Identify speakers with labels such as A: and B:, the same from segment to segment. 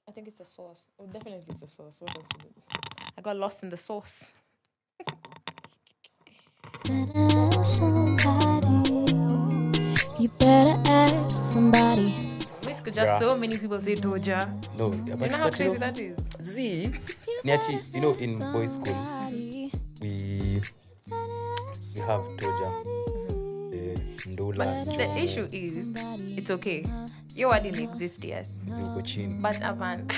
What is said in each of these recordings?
A: I think it's a sauce. Oh, definitely it's a sauce. What else would it be? I got lost in the sauce. You better ask somebody. Just so many people say Doja.
B: No,
A: you know how crazy that is?
B: Z, in boys' school, we have Doja.
A: But the issue is, it's okay. Your word didn't exist, yes. But Avan.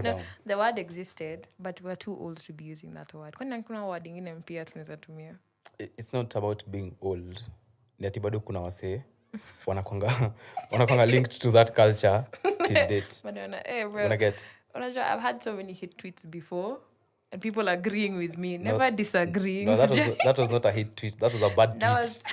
A: No, the word existed, but we're too old to be using that word. Kuna word ingine mpya tunaweza tumia.
B: It's not about being old. Ni ati bado kuna wasee wanakwanga linked to that culture till date.
A: Bro, I've had so many hit tweets before and people agreeing with me, never disagreeing.
B: No, that was not a hit tweet. That was a bad tweet.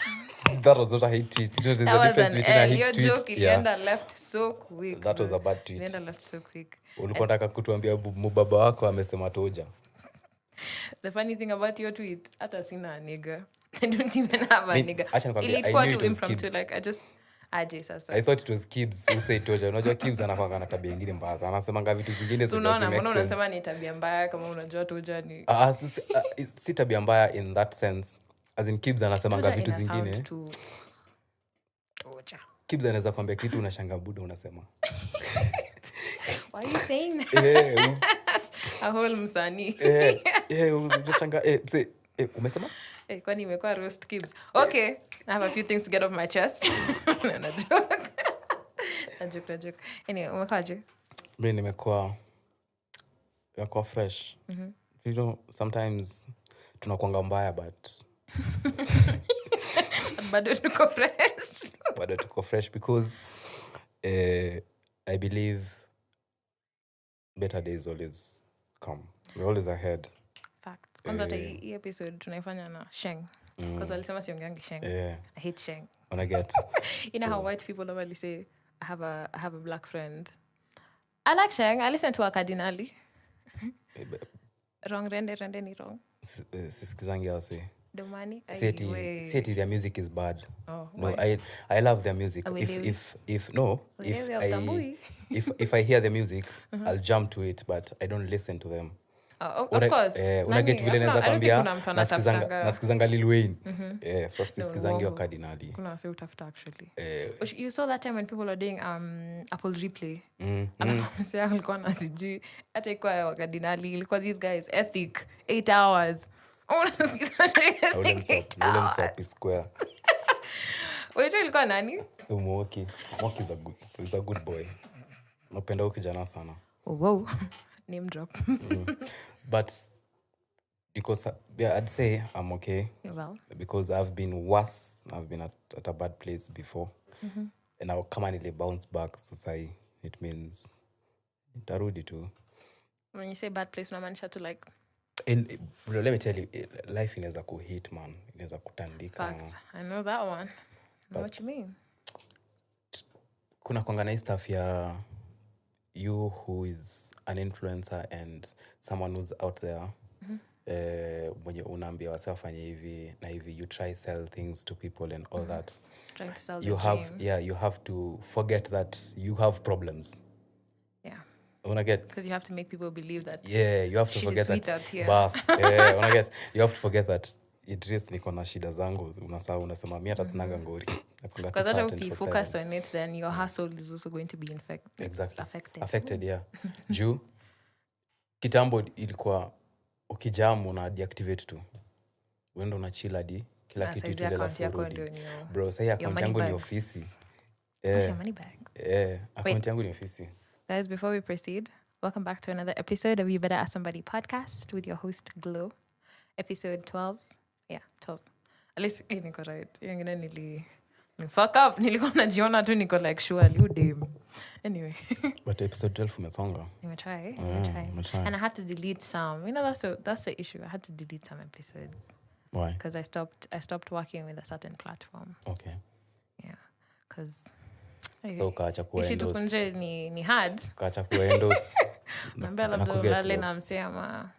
B: That was not a hit tweet. There's a difference between a hit tweet.
A: Your joke ilienda left so quick.
B: That was a bad tweet.
A: Ilienda left so quick.
B: Ulikuwa unataka kutuambia mubaba wako amesema Toja.
A: The funny thing about your tweet, hata sina a nigga. I don't even have a nigga.
B: Ilikuwa
A: too impromptu, like I just sasa.
B: I thought it was Kibs who said Toja. Unajua Kibs anakuwa na tabia nyingine mbaya. Anasemanga vitu zingine
A: so mbona unasema ni tabia mbaya kama unajua Toja ni
B: si tabia mbaya in that sense. As in Kibs anasemanga vitu zingine.
A: Toja.
B: Kibs anaweza kwambia kitu unashanga buda unasema.
A: Why are you saying that? A whole msanii.
B: Unashanga umesema?
A: Kwani imekuwa roast Kibs. Okay, I have a few things to get off my chest. Na joke. Anyway, umekaje?
B: Mimi nimekuwa fresh. You know, sometimes tunakuanga mbaya but
A: bado
B: tuko fresh because I believe better days always come. We're always ahead.
A: Facts. Kwanza hii episode tunaifanya na Sheng. Because walisema siongeangi Sheng. I hate Sheng.
B: When I get
A: you know how white people normally say I have a black friend. I like Sheng. I listen to a Cardinali. Wrong rende ni wrong.
B: Sisikizangi wase.
A: Domani.
B: Say their music is bad.
A: Oh,
B: no, I love their music. If I hear the music, I'll jump to it, but I don't listen to them.
A: Of course.
B: Unaget vile naweza kwambia nasikizanga Lil Wayne. So sisikizangi wa Cardinali.
A: Kuna wase utafuta actually. You saw that time when people were doing Apple Replay. Alafu msea alikuwa na sijui hata ikuwa wa Cardinali, ilikuwa these guys ethic 8 hours.
B: Ulemsapi square.
A: Wewe ilikuwa nani?
B: Umoki is a good boy. Napenda huyo kijana sana.
A: Wow. Name drop.
B: But because I'd say I'm okay.
A: Well.
B: Because I've been worse. I've been at a bad place before. And I'll come and bounce back. So say it means tarudi tu.
A: When you say bad place, unamaanisha to like
B: let me tell you, life inaweza kuhit man, inaweza kutandika.
A: Facts. I know that one. I know what you mean.
B: Kuna kwanga na stuff ya you who is an influencer and someone who's out there. Mwenye unaambia wase wafanye hivi na hivi, you try sell things to people and all that.
A: Trying to sell
B: you have to forget that you have problems.
A: Because you have to make people believe that.
B: You have to forget that. You have to forget that Iddriss niko na shida zangu, unasema mimi hata sinanga ngori.
A: Because that if you focus on it, then your hustle is also going to be affected.
B: Yeah. Juu kitambo ilikuwa ukijamu na deactivate tu. Uenda una chill hadi kila kitu ile la furudi. Bro, sasa account yangu ni ofisi.
A: Your money bags.
B: Account yangu ni ofisi.
A: Guys, before we proceed, welcome back to another episode of You Better Ask Somebody podcast with your host, Glow. Episode 12. Yeah, 12. At least, niko right. Yengine fuck up. Nilikuwa najiona tu niko like, surely, you damn. Anyway.
B: But episode 12 umesonga.
A: I'm try. And I had to delete some. You know, that's the issue. I had to delete some episodes.
B: Why?
A: Because I stopped working with a certain platform.
B: Okay.
A: Yeah. Because...
B: So kaacha kuendos.
A: Ishi tukunje ni hard.
B: Kaacha kuendos.
A: Nambia labda ulale na msema.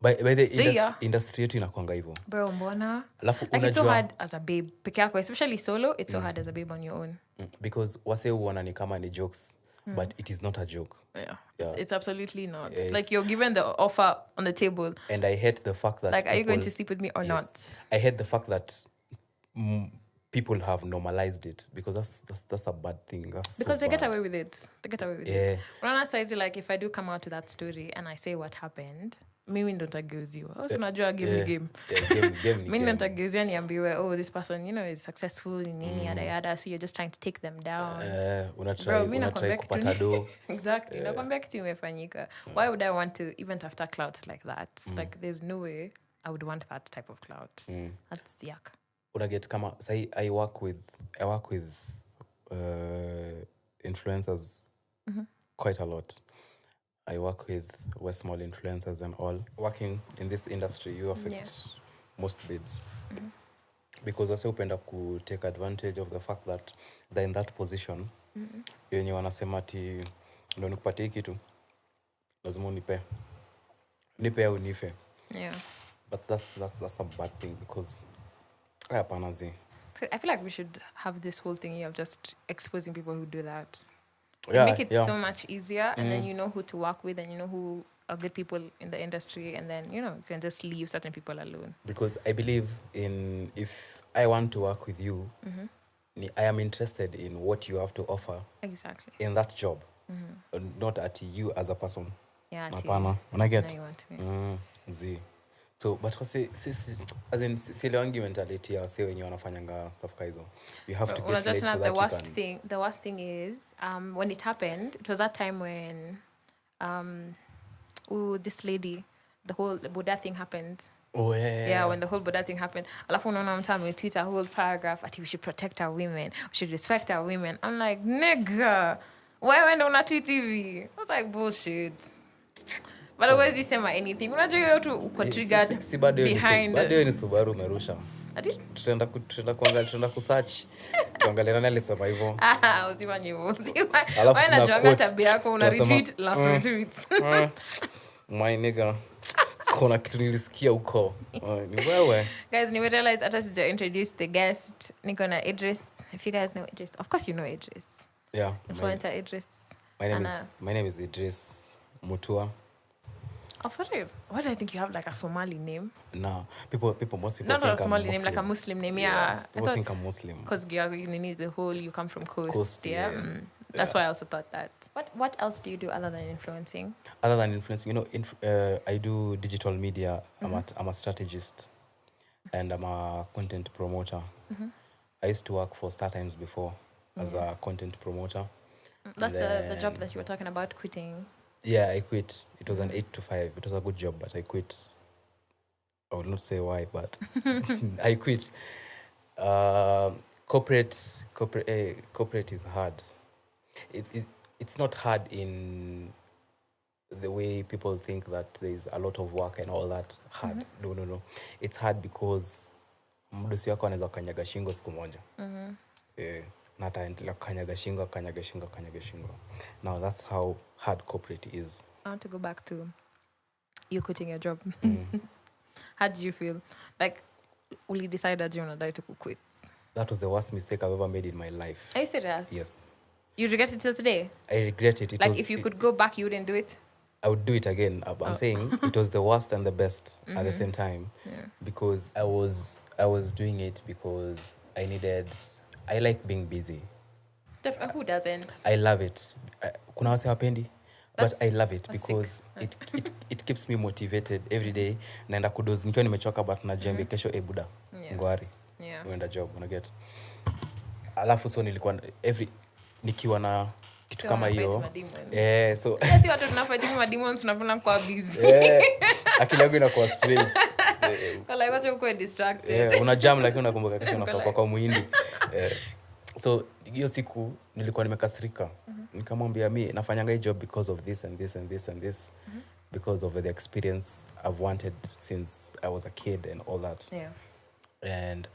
B: By the industry yetu inakuanga hivyo.
A: Bro, mbona?
B: Alafu
A: unajua. It's so hard as a babe. Peke yako, especially solo, it's so hard as a babe on your own.
B: Because wase huona ni kama ni jokes. but it is not a joke.
A: Yeah.
B: Yeah.
A: It's absolutely not.
B: It's-
A: Like you're given the offer on the table.
B: And I hate the fact that
A: Like, are you going to
B: people-
A: sleep with me or
B: Yes.
A: not?
B: I hate the fact that people have normalized it, because that's a bad thing. That's
A: Because
B: so
A: they get
B: bad.
A: away with it. They get away with
B: Yeah.
A: it. Unaona saizi, like, if I do come out to that story and I say what happened, mimi ndo nitageuziwa. So unajua game ni game.
B: Yeah, game ni
A: Mimi ndo
B: game.
A: nitageuzia niambiwe, oh, this person, is successful in nini, yada yada, so you're just trying to take them down. Bro, mi nakwambia kitu
B: kupata do.
A: Exactly. Nakwambia kitu imefanyika. Why would I want to even after clout like that? Like, there's no way I would want that type of clout. That's yuck.
B: Unaget kama say I work with influencers quite a lot. I work with small influencers and all. Working in this industry, you affect most babes. Because wase upenda ku take advantage of the fact that they're in that position. Yenye wanasema ati ndo nikupatie kitu, lazima nipe au nife.
A: Yeah.
B: But that's a bad thing, because hapana zi.
A: I feel like we should have this whole thing of just exposing people who do that.
B: Yeah,
A: Make it so much easier, and then you know who to work with, and you know who are good people in the industry, and then you can just leave certain people alone.
B: Because I believe in, if I want to work with you, I am interested in what you have to offer.
A: Exactly.
B: In that job, not at you as a person.
A: Yeah.
B: Hapana, una get?
A: You want to.
B: Z. So, but as in silewangi mentality ya wase wenye wanafanyanga stuff kaizo. You have to get late so that
A: the
B: you
A: worst
B: can.
A: thing. The worst thing is, when it happened, it was that time when, this lady, the whole Buddha thing happened.
B: Oh yeah.
A: Yeah, when the whole Buddha thing happened, alafu unaona mtu ametweet a whole paragraph ati we should protect our women, we should respect our women. I'm like, nigga, wewe ndo unatweet hivi? I was like, bullshit. But always sema anything. Unajua hiyo tu uko triggered behind.
B: Bado ni Subaru umerusha.
A: Ati?
B: Tutaenda kusearch. Tuangalie nani alisema hivyo.
A: Usifanye hivyo. Wewe unajuanga tabia yako, una retweet last retweet.
B: My nigga. Kuna kitu nilisikia huko. Ni wewe.
A: Guys, we realized hata sija introduce the guest. Niko na Iddriss. If you guys know Iddriss. Of course you know Iddriss.
B: Yeah.
A: Influencer Iddriss.
B: My name is Iddriss Mutua.
A: Oh, for real? Why do I think you have like a Somali name?
B: No, most people
A: Not
B: think
A: a Somali
B: I'm
A: name, like a Muslim name. Yeah.
B: People think I'm Muslim.
A: Because you need the whole, you come from coast.
B: Yeah.
A: That's why I also thought that. What else do you do other than influencing?
B: Other than influencing, I do digital media. I'm a strategist, and I'm a content promoter. I used to work for StarTimes before as a content promoter.
A: That's the job that you were talking about quitting.
B: Yeah, I quit. It was an 8 to 5. It was a good job, but I quit. I will not say why, but I quit. Corporate is hard. It's not hard in the way people think that there's a lot of work and all that hard. No. It's hard because mdosi wako anaweza kanyaga shingo siku moja. Na ataendelea kanyaga shingo. Now that's how hard corporate is.
A: I want to go back to you quitting your job. How did you feel? Like, will you decide that you're gonna to quit?
B: That was the worst mistake I've ever made in my life.
A: Are you serious?
B: Yes.
A: You regret it till today?
B: I regret it.
A: If you could go back, you wouldn't do it?
B: I would do it again. I'm saying it was the worst and the best at the same time.
A: Yeah.
B: Because I was doing it because I like being busy.
A: Who doesn't?
B: I love it. Kuna wase wapendi, but I love it because it keeps me motivated every day. Naenda kudozi nikiwa nimechoka, but najembe kesho buda ngwari.
A: Yeah.
B: Uenda job, una get. Alafu so nilikuwa nikiwa na kitu kama hiyo. So
A: si watu tunafighting ma demons tunapona kwa busy.
B: Akili yangu inakuwa straight.
A: Like wacha uko distracted.
B: Una jam lakini unakumbuka kesho unafaa kwa muhindi. So hiyo siku nilikuwa nimekasirika. Nikamwambia mimi nafanyanga hii job because of this and this and this and this. Because of the experience I've wanted since I was a kid and all that.
A: Yeah.
B: And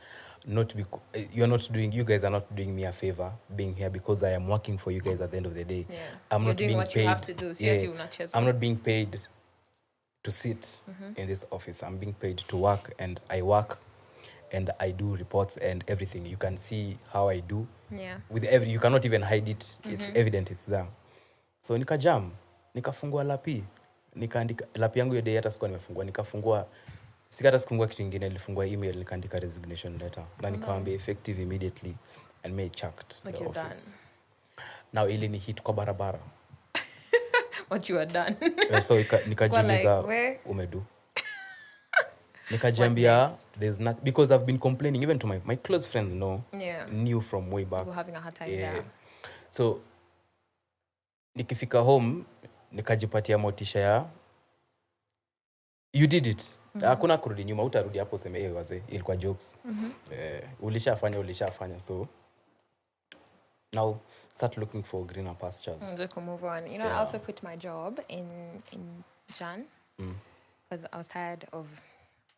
B: you guys are not doing me a favor being here, because I am working for you guys at the end of the day.
A: Yeah.
B: I'm
A: You're
B: not
A: doing
B: being
A: what
B: paid.
A: You have to do. So
B: I'm not being paid to sit in this office. I'm being paid to work, and I work and I do reports and everything. You can see how I do.
A: Yeah.
B: You cannot even hide it. It's evident, it's there. So nikajam, nikafungua lapi, nikaandika lapi yangu hiyo day hata sikuwa nimefungua, nikafungua sikata sikufungua kitu kingine, nilifungua email nikaandika resignation letter na nikawaambia effective immediately and me chucked
A: Like
B: the
A: you're
B: office. Now ili ni hit kwa barabara.
A: What you are done.
B: So nikajiuliza
A: like,
B: umedu. Nikajambia there's not, because I've been complaining even to my close friends knew from way back.
A: We're having a hard time there.
B: So nikifika home nikajipatia motisha ya you did it. Hakuna kurudi nyuma, utarudi hapo useme wazee ilikuwa jokes. Ulishafanya so now start looking for greener pastures.
A: Just move on. You know, I also quit my job in Jan because I was tired of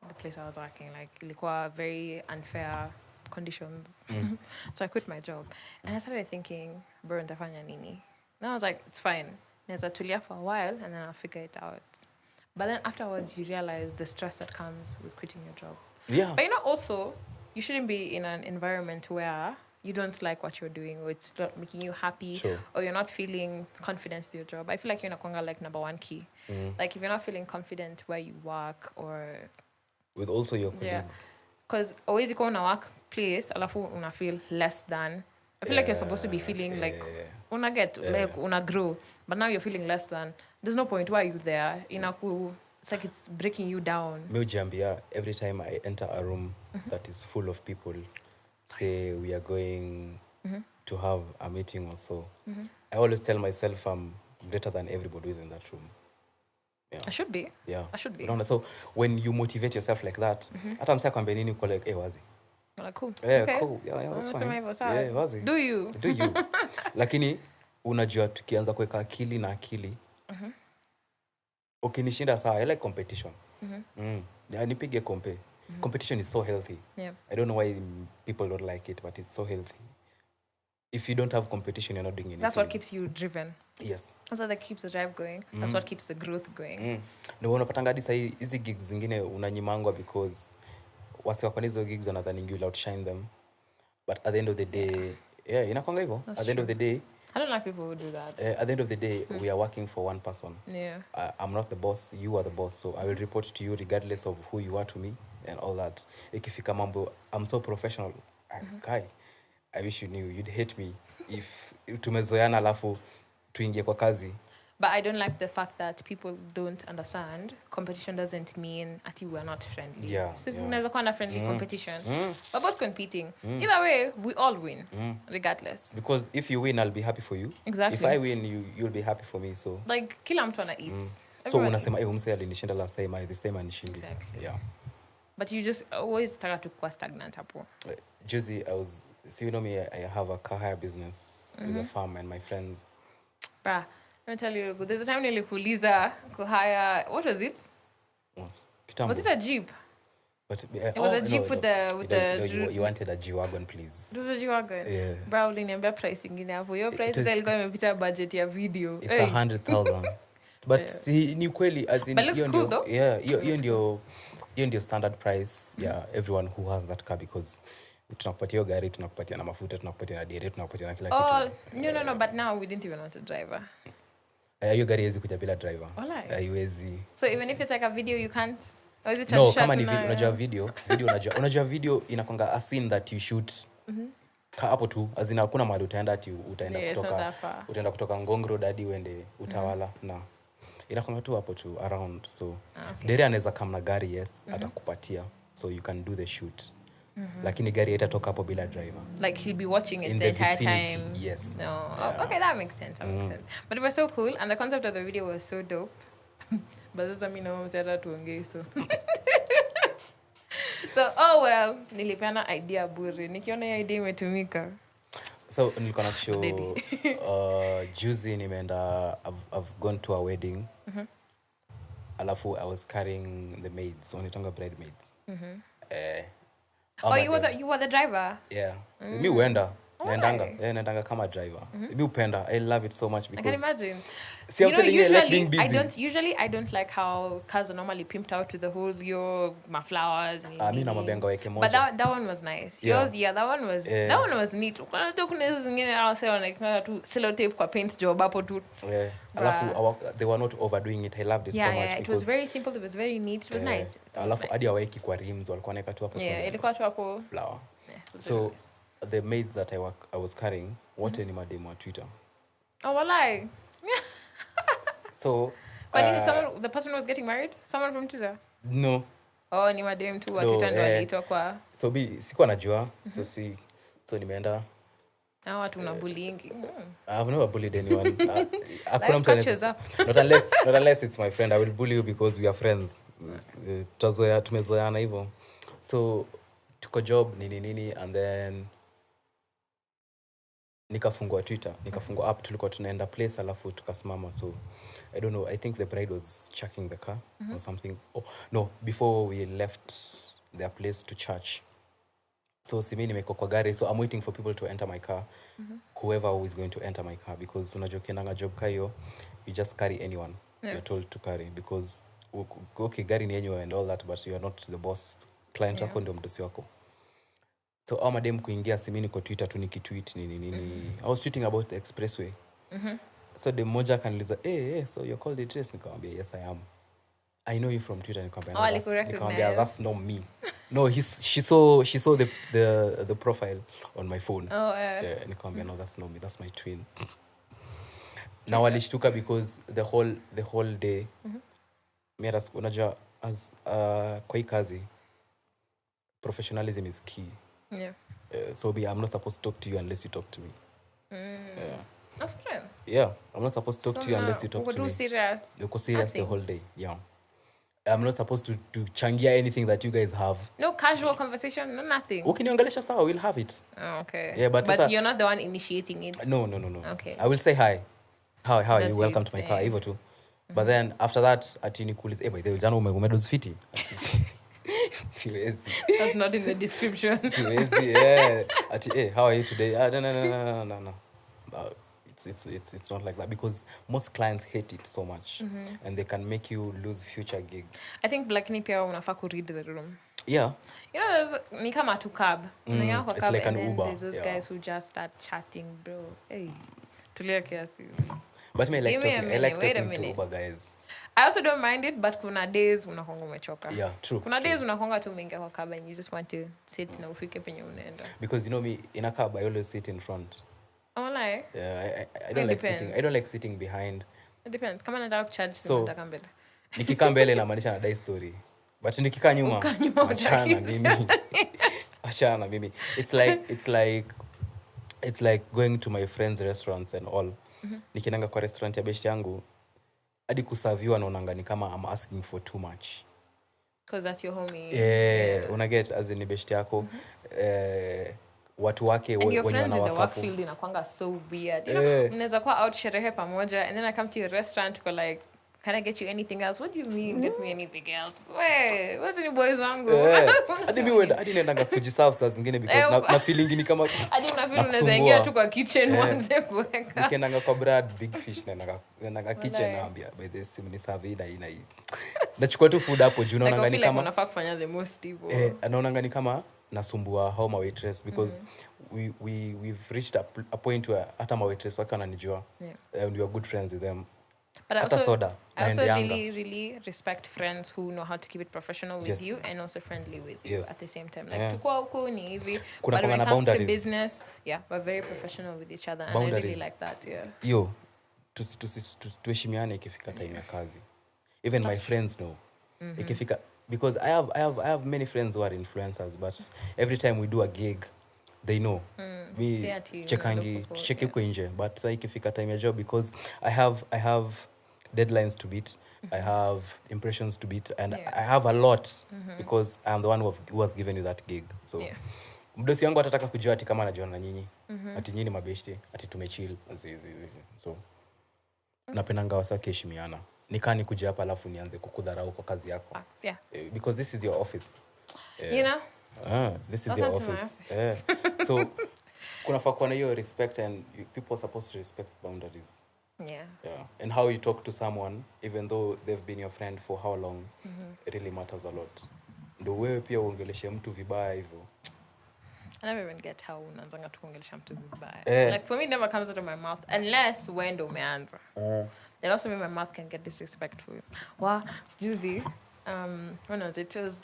A: the place I was working. Like, ilikuwa very unfair conditions. So I quit my job. And I started thinking, bro, nitafanya nini? And I was like, it's fine. Neza tulia for a while and then I'll figure it out. But then afterwards, you realize the stress that comes with quitting your job.
B: Yeah.
A: But you know, also, you shouldn't be in an environment where you don't like what you're doing or it's not making you happy or you're not feeling confident with your job. I feel like you're not like number one key. Like if you're not feeling confident where you work or
B: with also your colleagues.
A: Because always you go in a workplace, alafu una feel less than. I feel like you're supposed to be feeling like una get like una grow, but now you're feeling less than. There's no point why you there. It's like it's breaking you down.
B: Mujambia, every time I enter a room that is full of people, say we are going to have a meeting or so, I always tell myself I'm greater than everybody who's in that room. Yeah.
A: I should be.
B: Yeah.
A: I should be.
B: No, so when you motivate yourself like that, hata msaya kwambia nini uko like, wazi.
A: Like, cool.
B: Yeah,
A: okay.
B: Cool. Yeah, that's fine. Yeah, wazi.
A: Do you?
B: Lakini unajua tukianza kuweka akili na akili. Ukinishinda sawa, I like competition. Nipige compare. Competition is so healthy.
A: Yeah.
B: I don't know why people don't like it, but it's so healthy. If you don't have competition, you're not doing anything.
A: That's what keeps you driven.
B: Yes.
A: That's what keeps the drive going. That's what keeps the growth going.
B: Ndio unapatanga hadi sasa hizi gigs zingine unanyimangwa because wasi wako hizo gigs wanadhani you outshine them. But at the end of the day, inakwanga hivyo. At the end of the day,
A: I don't like people who do that.
B: At the end of the day, we are working for one person.
A: Yeah.
B: I'm not the boss, you are the boss. So I will report to you regardless of who you are to me and all that. Ikifika mambo, I'm so professional. Kai, I wish you knew. You'd hate me if tumezoeana alafu tuingie kwa kazi.
A: But I don't like the fact that people don't understand competition doesn't mean that you are not friendly.
B: Yeah.
A: So unaweza kuwa na friendly competition. We're both competing. Either way, we all win, regardless.
B: Because if you win, I'll be happy for you.
A: Exactly.
B: If I win, you'll be happy for me. So
A: like kila mtu ana eats.
B: So unasema umse alinishinda last time, this time anishindi.
A: Exactly.
B: Yeah.
A: But you just always taka to kuwa stagnant hapo.
B: Josie, so you know me, I have a car hire business with a farm and my friends.
A: Bruh, let me tell you, there's a time nilikuuliza kuhire, what was it?
B: Kitambo.
A: Was it a Jeep?
B: But,
A: it was a Jeep with the
B: you wanted a G-Wagon, please.
A: It was a G-Wagon.
B: Yeah.
A: Bro, uliniambia price ingine hapo. Your price ilikuwa imepita budget ya video.
B: It's 100,000. But ni kweli as in,
A: but looks cool though.
B: Yeah, hiyo ndio standard price. Yeah, everyone who has that car, because tunakupatia hiyo gari, tunakupatia na mafuta, tunakupatia na dere, tunakupatia na kila kitu.
A: No, but now we didn't even want a driver.
B: Hiyo gari haiwezi kuja bila driver. Haiwezi.
A: So even if it's like a video you can't, or is it
B: no, kama ni unajua video unajua video inakonga a scene that you shoot. Hapo tu azina hakuna mahali utaenda utaenda kutoka Ngong Road hadi uende Utawala na inakonga tu hapo tu around. So dere anaweza kama na gari atakupatia so you can do the shoot. Lakini gari haitatoka hapo bila driver.
A: Like he'll be watching it the entire
B: vicinity,
A: time.
B: Yes.
A: No. Yeah. Okay, that makes sense. But it was so cool and the concept of the video was so dope. But sasa mimi na mama sasa tuongee so. So well, nilipeana idea bure. Nikiona hiyo idea imetumika.
B: So nilikuwa na show juzi nimeenda I've gone to a wedding. Alafu I was carrying the maids, wanaitanga bridesmaids.
A: You were the driver?
B: Yeah. Mi huenda. naendanga kama driver. Mi upenda, I love it so much because
A: I can imagine.
B: See, I'm telling you, I like being busy.
A: I don't like how cars are normally pimped out to the whole my flowers.
B: Mi na mabenga weke moja.
A: But that one was nice.
B: Yeah.
A: Yours, that one was neat. Kuna hizo zingine I'll say like tu sellotape kwa paint job hapo tu.
B: Yeah. Alafu they were not overdoing it. I loved it so much.
A: Yeah, it was very simple. It was very neat. It was nice.
B: Alafu hadi haweki kwa rims walikuwa naeka tu hapo.
A: Yeah, ilikuwa tu hapo
B: flower.
A: Yeah, it was
B: so
A: nice.
B: The maids that I was carrying, what any madam on Twitter.
A: Oh, walai.
B: So
A: the person was getting married? Someone from Twitter?
B: No.
A: Oh, ni madam tu wa Twitter ndo aliitwa kwa.
B: So sikuwa najua. So nimeenda.
A: Hao watu unabullying.
B: I've never bullied anyone.
A: Life catches up.
B: Not unless it's my friend. I will bully you because we are friends. Tumezoeana hivyo. So tuko job nini and then nikafungua Twitter, nikafungua app, tulikuwa tunaenda place alafu tukasimama. So I don't know, I think the bride was checking the car or something. Oh no, before we left their place to church. So simi nimeko kwa gari, so I'm waiting for people to enter my car. Whoever who is going to enter my car, because unajua ukiendanga job kayo, you just carry anyone you're told to carry, because okay, gari ni yenyewe and all that, but you are not the boss. Client wako ndio mdosi wako. So madam kuingia simini kwa Twitter tu nikitweet nini. I was tweeting about the expressway. So the moja kaniliza, hey, so you're called Iddriss? Nikamwambia, yes I am. I know you from Twitter. Nikamwambia, that's not me. No, she saw the profile on my phone. Yeah, nikamwambia, no, that's not me, that's my twin. Now alishtuka because the whole day mimi unajua as kwa hii kazi professionalism is key.
A: Yeah.
B: So I'm not supposed to talk to you unless you talk to me.
A: Of course.
B: Yeah, I'm not supposed to talk to you unless you talk to me.
A: Serious.
B: You're serious the whole day. Yeah. I'm not supposed to changia anything that you guys have.
A: No casual conversation, no nothing.
B: Ukiniongelesha sawa, we'll have it.
A: Oh, okay.
B: Yeah, but
A: you're not the one initiating it.
B: No.
A: Okay.
B: I will say hi. How are you? Welcome to my
A: say.
B: car. Hivyo tu. But then after that, atini kuuliza, by the way, jana umedozi fiti. Siwezi.
A: That's not in the description.
B: Siwezi, yeah. How are you today? No. It's not like that, because most clients hate it so much, and they can make you lose future gigs.
A: I think Blackney pia unafaa ku read the room.
B: Yeah.
A: You know, there's ni kama tu cab.
B: It's
A: cab,
B: like
A: and
B: an
A: then
B: Uber.
A: There's those guys who just start chatting, bro. Hey, tulia kiasi.
B: But me I like
A: Wait a
B: talking
A: minute.
B: to Uber guys.
A: I also don't mind it, but kuna days unakonga umechoka.
B: Yeah, true.
A: Kuna days unakonga tu umeingia kwa cab and you just want to sit na ufike penye unaenda.
B: Because you know me, in a cab I always sit in front.
A: Oh, like?
B: Yeah, I don't like sitting. I don't like sitting behind.
A: It depends. Kama nataka kucharge
B: so,
A: nataka mbele.
B: Nikikaa mbele inamaanisha na die story. But nikikaa nyuma, achana mimi. It's like going to my friends' restaurants and all. Nikinanga kwa restaurant ya best yangu, hadi kuserviwa naonanga ni kama I'm asking for too much.
A: Because that's your homie.
B: Yeah. Unaget as in best yako. Watu wake
A: and your friends in the work field inakwanga so weird. You know, mnaweza kuwa out sherehe pamoja and then I come to your restaurant uko like, can I get you anything else? What do you mean get me anything else? Wey, what's in boys wangu?
B: Hadi naendanga kujiserve saa zingine because na feeling ni kama
A: hadi unafeel unaweza ingia tu kwa kitchen uanze kuweka.
B: Nikiendanga kwa Brad Big Fish naendanga kitchen naambia by this ni serve ina hii. Nachukua tu food hapo juu naona ni kama
A: unafaa kufanya the most evil.
B: Naona ni kama nasumbua how my waitress, because we've reached a point where hata my waitress wake wananijua and we are good friends with them.
A: But I also
B: really
A: really respect friends who know how to keep it professional with you and also friendly with you at the same time. Like tukua huko ni hivi, but when it comes to business, we're very professional with each other, and I really like that.
B: Yo, tuheshimiane ikifika time ya kazi. Even my friends know. Ikifika, because I have many friends who are influencers, but every time we do a gig, they know. We check huko nje, but ikifika time ya job, because I have deadlines to beat, I have impressions to beat, and I have a lot because I'm the one who was given you that gig. So mdosi wangu atataka kujua ati kama anajiona na nyinyi, ati nyinyi mabeshte, ati tumechill. So napendanga wasa kiheshimiana. Nikani kuja hapa alafu nianze kukudharau kwa kazi yako. Because this is your office.
A: You know?
B: This is your office. So kunafaa kuwa na hiyo respect and people are supposed to respect boundaries.
A: Yeah.
B: And how you talk to someone even though they've been your friend for how long, it really matters a lot. Ndo wewe pia uongeleshe mtu vibaya hivyo.
A: I never even get how unaanzanga tu kuongelesha mtu vibaya. Like for me, it never comes out of my mouth unless when ndo umeanza. That also means my mouth can get disrespectful. Wow, juicy. When was it? It was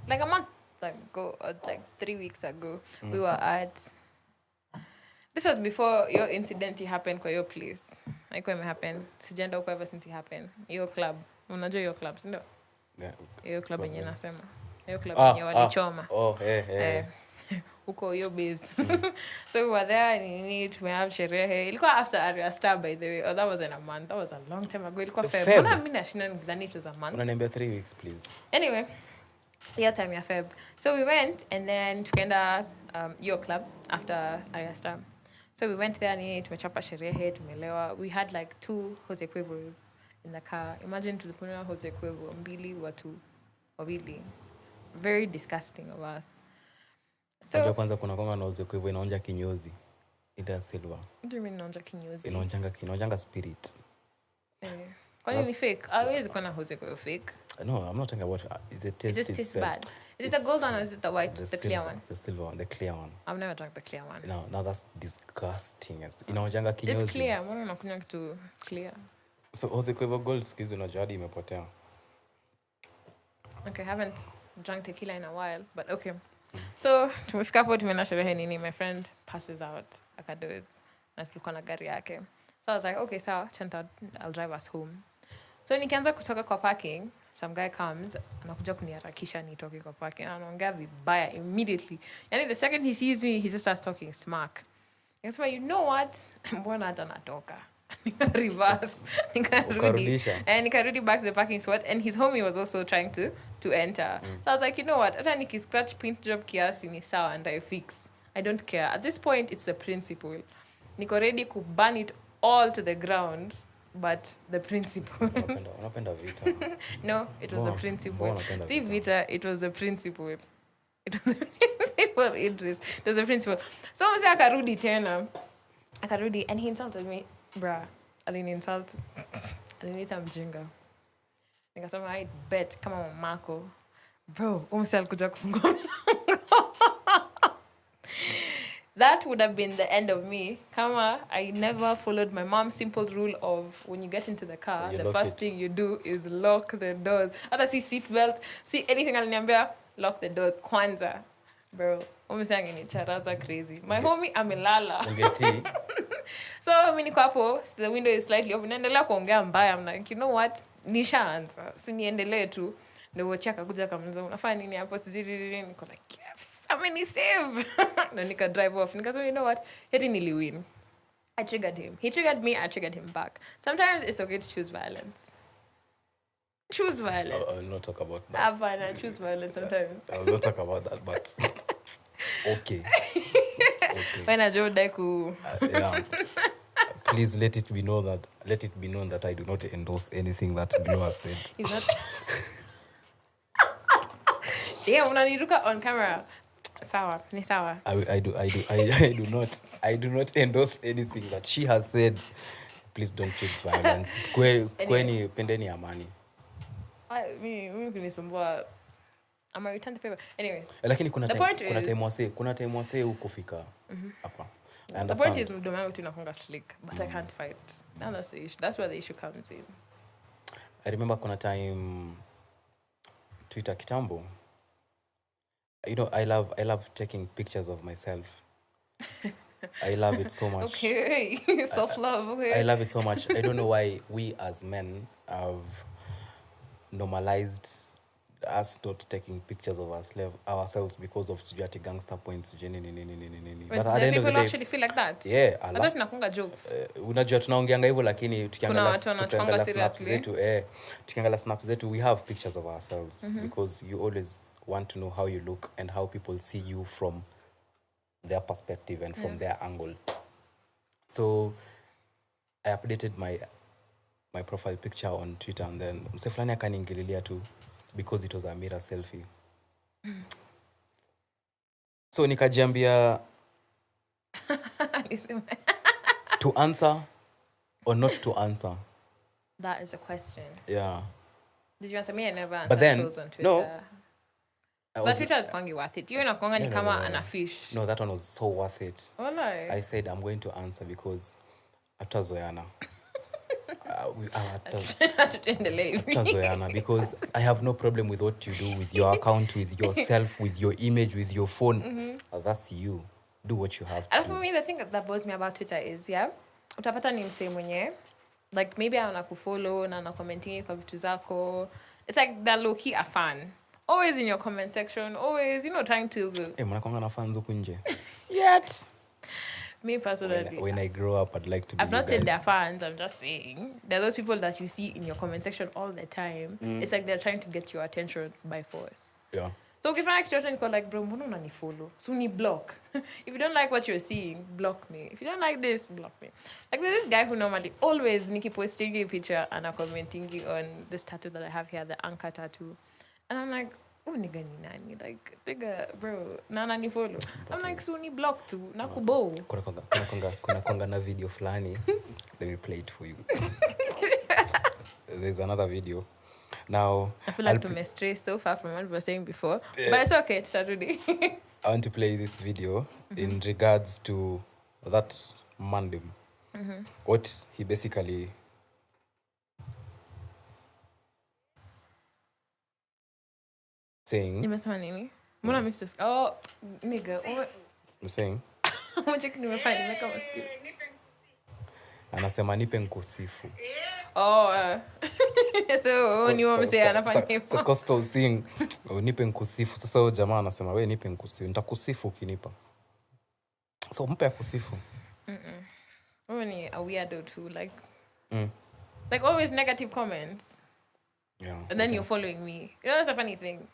A: like a month ago, or like 3 weeks ago. We were at. This was before your incident happened kwa your place. Like when it happened, sijaenda huko ever since it happened. Your club. Unajua your club, ndio?
B: Yeah.
A: Your club yenye nasema. Your club yenye walichoma.
B: Hey.
A: Huko your base. So we were there and tumehave sherehe. Ilikuwa after Aria Star, by the way. Oh, that wasn't a month. That was a long time ago. Ilikuwa Feb. Mbona mimi nashinda nikidhani it was a month.
B: Unaniambia 3 weeks, please.
A: Anyway, your time ya Feb. So we went and then tukaenda your club after Aria Star. So we went there and tumechapa sherehe, tumelewa. We had like 2 Jose Cuervos in the car. Imagine tulikunywa Jose Cuervo mbili watu wawili. Very disgusting of us.
B: So kwanza kuna konga na Jose Cuervo inaonja kinyozi. Ida silver.
A: What do you mean inaonja kinyozi?
B: Inaonjanga spirit.
A: Kwani ni fake? Always kuna Jose Cuervo fake.
B: No, I'm not talking about the taste.
A: It just tastes bad. Is it the gold one or is it the white, the clear one?
B: The silver one, the clear one.
A: I've never drank the clear one.
B: No, that's disgusting. Inaonjanga kinyozi.
A: It's clear. Mbona unakunywa kitu clear?
B: So Jose Cuervo gold skizi unajua hadi imepotea.
A: Okay, I haven't drank tequila in a while, but okay. So tumefika hapo tumeenda sherehe nini, my friend passes out akadoze na tulikuwa na gari yake. So I was like, okay, sawa, chanta, I'll drive us home. So nikianza kutoka kwa parking, some guy comes anakuja kuniharakisha nitoke kwa parking, anaongea vibaya immediately. Yani the second he sees me, he just starts talking smack. Nikasema, you know what? Mbona hata natoka? Reverse. Nikarudi back to the parking spot, and his homie was also trying to enter. So I was like, you know what? Hata nikiscratch paint job kiasi ni sawa and I fix. I don't care. At this point, it's the principle. Niko ready to burn it all to the ground, but the principle.
B: Unapenda vita.
A: No, it was a principle. See vita, it was a principle. It was a principle, Iddriss. It was a principle. So mse akarudi tena. Akarudi, and he insulted me. Bruh, alininsult. Aliniita mjinga. Nikasema, I bet kama mamako. Bro, umse alikuja kufungua milango. That would have been the end of me. Kama, I never followed my mom's simple rule of when you get into the car, the first thing you do is lock the doors. Hata see seatbelt, see anything aliniambia, lock the doors. Kwanza. Bro, umse angenicharaza crazy. My homie amelala. So mimi niko hapo, the window is slightly open. Naendelea kuongea mbaya. I'm like, you know what? Nishaanza. Si niendelee tu. Ndio wocha akakuja akamaliza, unafanya nini hapo? Sijui niko like, yes, amenisave. Na nika drive off. Nikasema, you know what? Heri niliwin. I triggered him. He triggered me, I triggered him back. Sometimes it's okay to choose violence. Choose violence.
B: I'll not talk about that.
A: I choose violence sometimes.
B: I'll not talk about that, but okay.
A: When I do deku.
B: Yeah. Please let it be known that I do not endorse anything that Glo has said.
A: He's not. Damn, unaniruka on camera. Sawa, ni sawa.
B: I do not endorse anything that she has said. Please don't choose violence. Kweni pendeni amani.
A: Mimi kunisumbua. I'm a return the favor. Anyway.
B: Lakini kuna time wase huko fika hapa.
A: The point is mdomo wangu tu inakonga slick, but I can't fight. Now that's the issue. That's where the issue comes in.
B: I remember kuna time Twitter kitambo. You know, I love taking pictures of myself. I love it so much.
A: Okay. Self-love, okay.
B: I love it so much. I don't know why we as men have normalized us not taking pictures of ourselves because of sujati gangster points.
A: But at the end of the day, actually feel like that?
B: Yeah.
A: I thought nakunga jokes.
B: Unajua tunaongeanga hivyo lakini tukiangalia snaps zetu, we have pictures of ourselves because you always want to know how you look and how people see you from their perspective and from their angle. So I updated my profile picture on Twitter, and then mse fulani akaniingililia tu because it was a mirror selfie. So nikajiambia To answer or not to answer?
A: That is a question.
B: Yeah.
A: Did you answer me? I never answered
B: But then,
A: trolls on Twitter.
B: no.
A: So Twitter is kwangi worth it. You know, kwanga ni kama and a fish.
B: No, that one was so worth it.
A: Oh, like.
B: I said I'm going to answer because Zoyana. Because I have no problem with what you do with your account, with yourself, with your image, with your phone. That's you. Do what you have to.
A: And for me, the thing that bothers me about Twitter is, utapata ni msee mwenye, like maybe anakufollow na anakomenting kwa vitu zako. It's like they're low-key a fan. Always in your comment section, always, trying to...
B: Mnakwanga na fans huku nje. Yet.
A: Me personally.
B: When I grow up, I'd like to be.
A: I've not said they're fans, I'm just saying. They're those people that you see in your comment section all the time. It's like they're trying to get your attention by force.
B: Yeah.
A: So if I actually go like, bro, mbona unanifollow? So ni block. If you don't like what you're seeing, block me. If you don't like this, block me. Like there's this guy who normally always Nikki posting a picture and I'm commenting on this tattoo that I have here, the anchor tattoo. And I'm like, oh nigga ni nani? Like, nigga, bro, nana ni follow. I'm like, so ni block too. Nakubo.
B: Kuna konga na video flani. Let me play it for you. There's another video. Now,
A: I feel like to stray so far from what we were saying before. Yeah. But it's okay, Charudi.
B: I want to play this video in regards to that Mandem. What he basically... saying...
A: Nimesema nini? Mbona mimi just... Oh, nigga.
B: I'm saying...
A: Mwache nimefanya nimeka masikio.
B: Anasema nipe nkusifu.
A: Oh, so ni wamse anafanya hivyo.
B: It's a coastal thing. Nipe nkusifu. Sasa huyo jamaa anasema wewe nipe nkusifu. Nitakusifu ukinipa. So mpe akusifu.
A: Wewe ni a weirdo too, like like always negative comments.
B: Yeah.
A: And then you're following me. You know, that's a funny thing.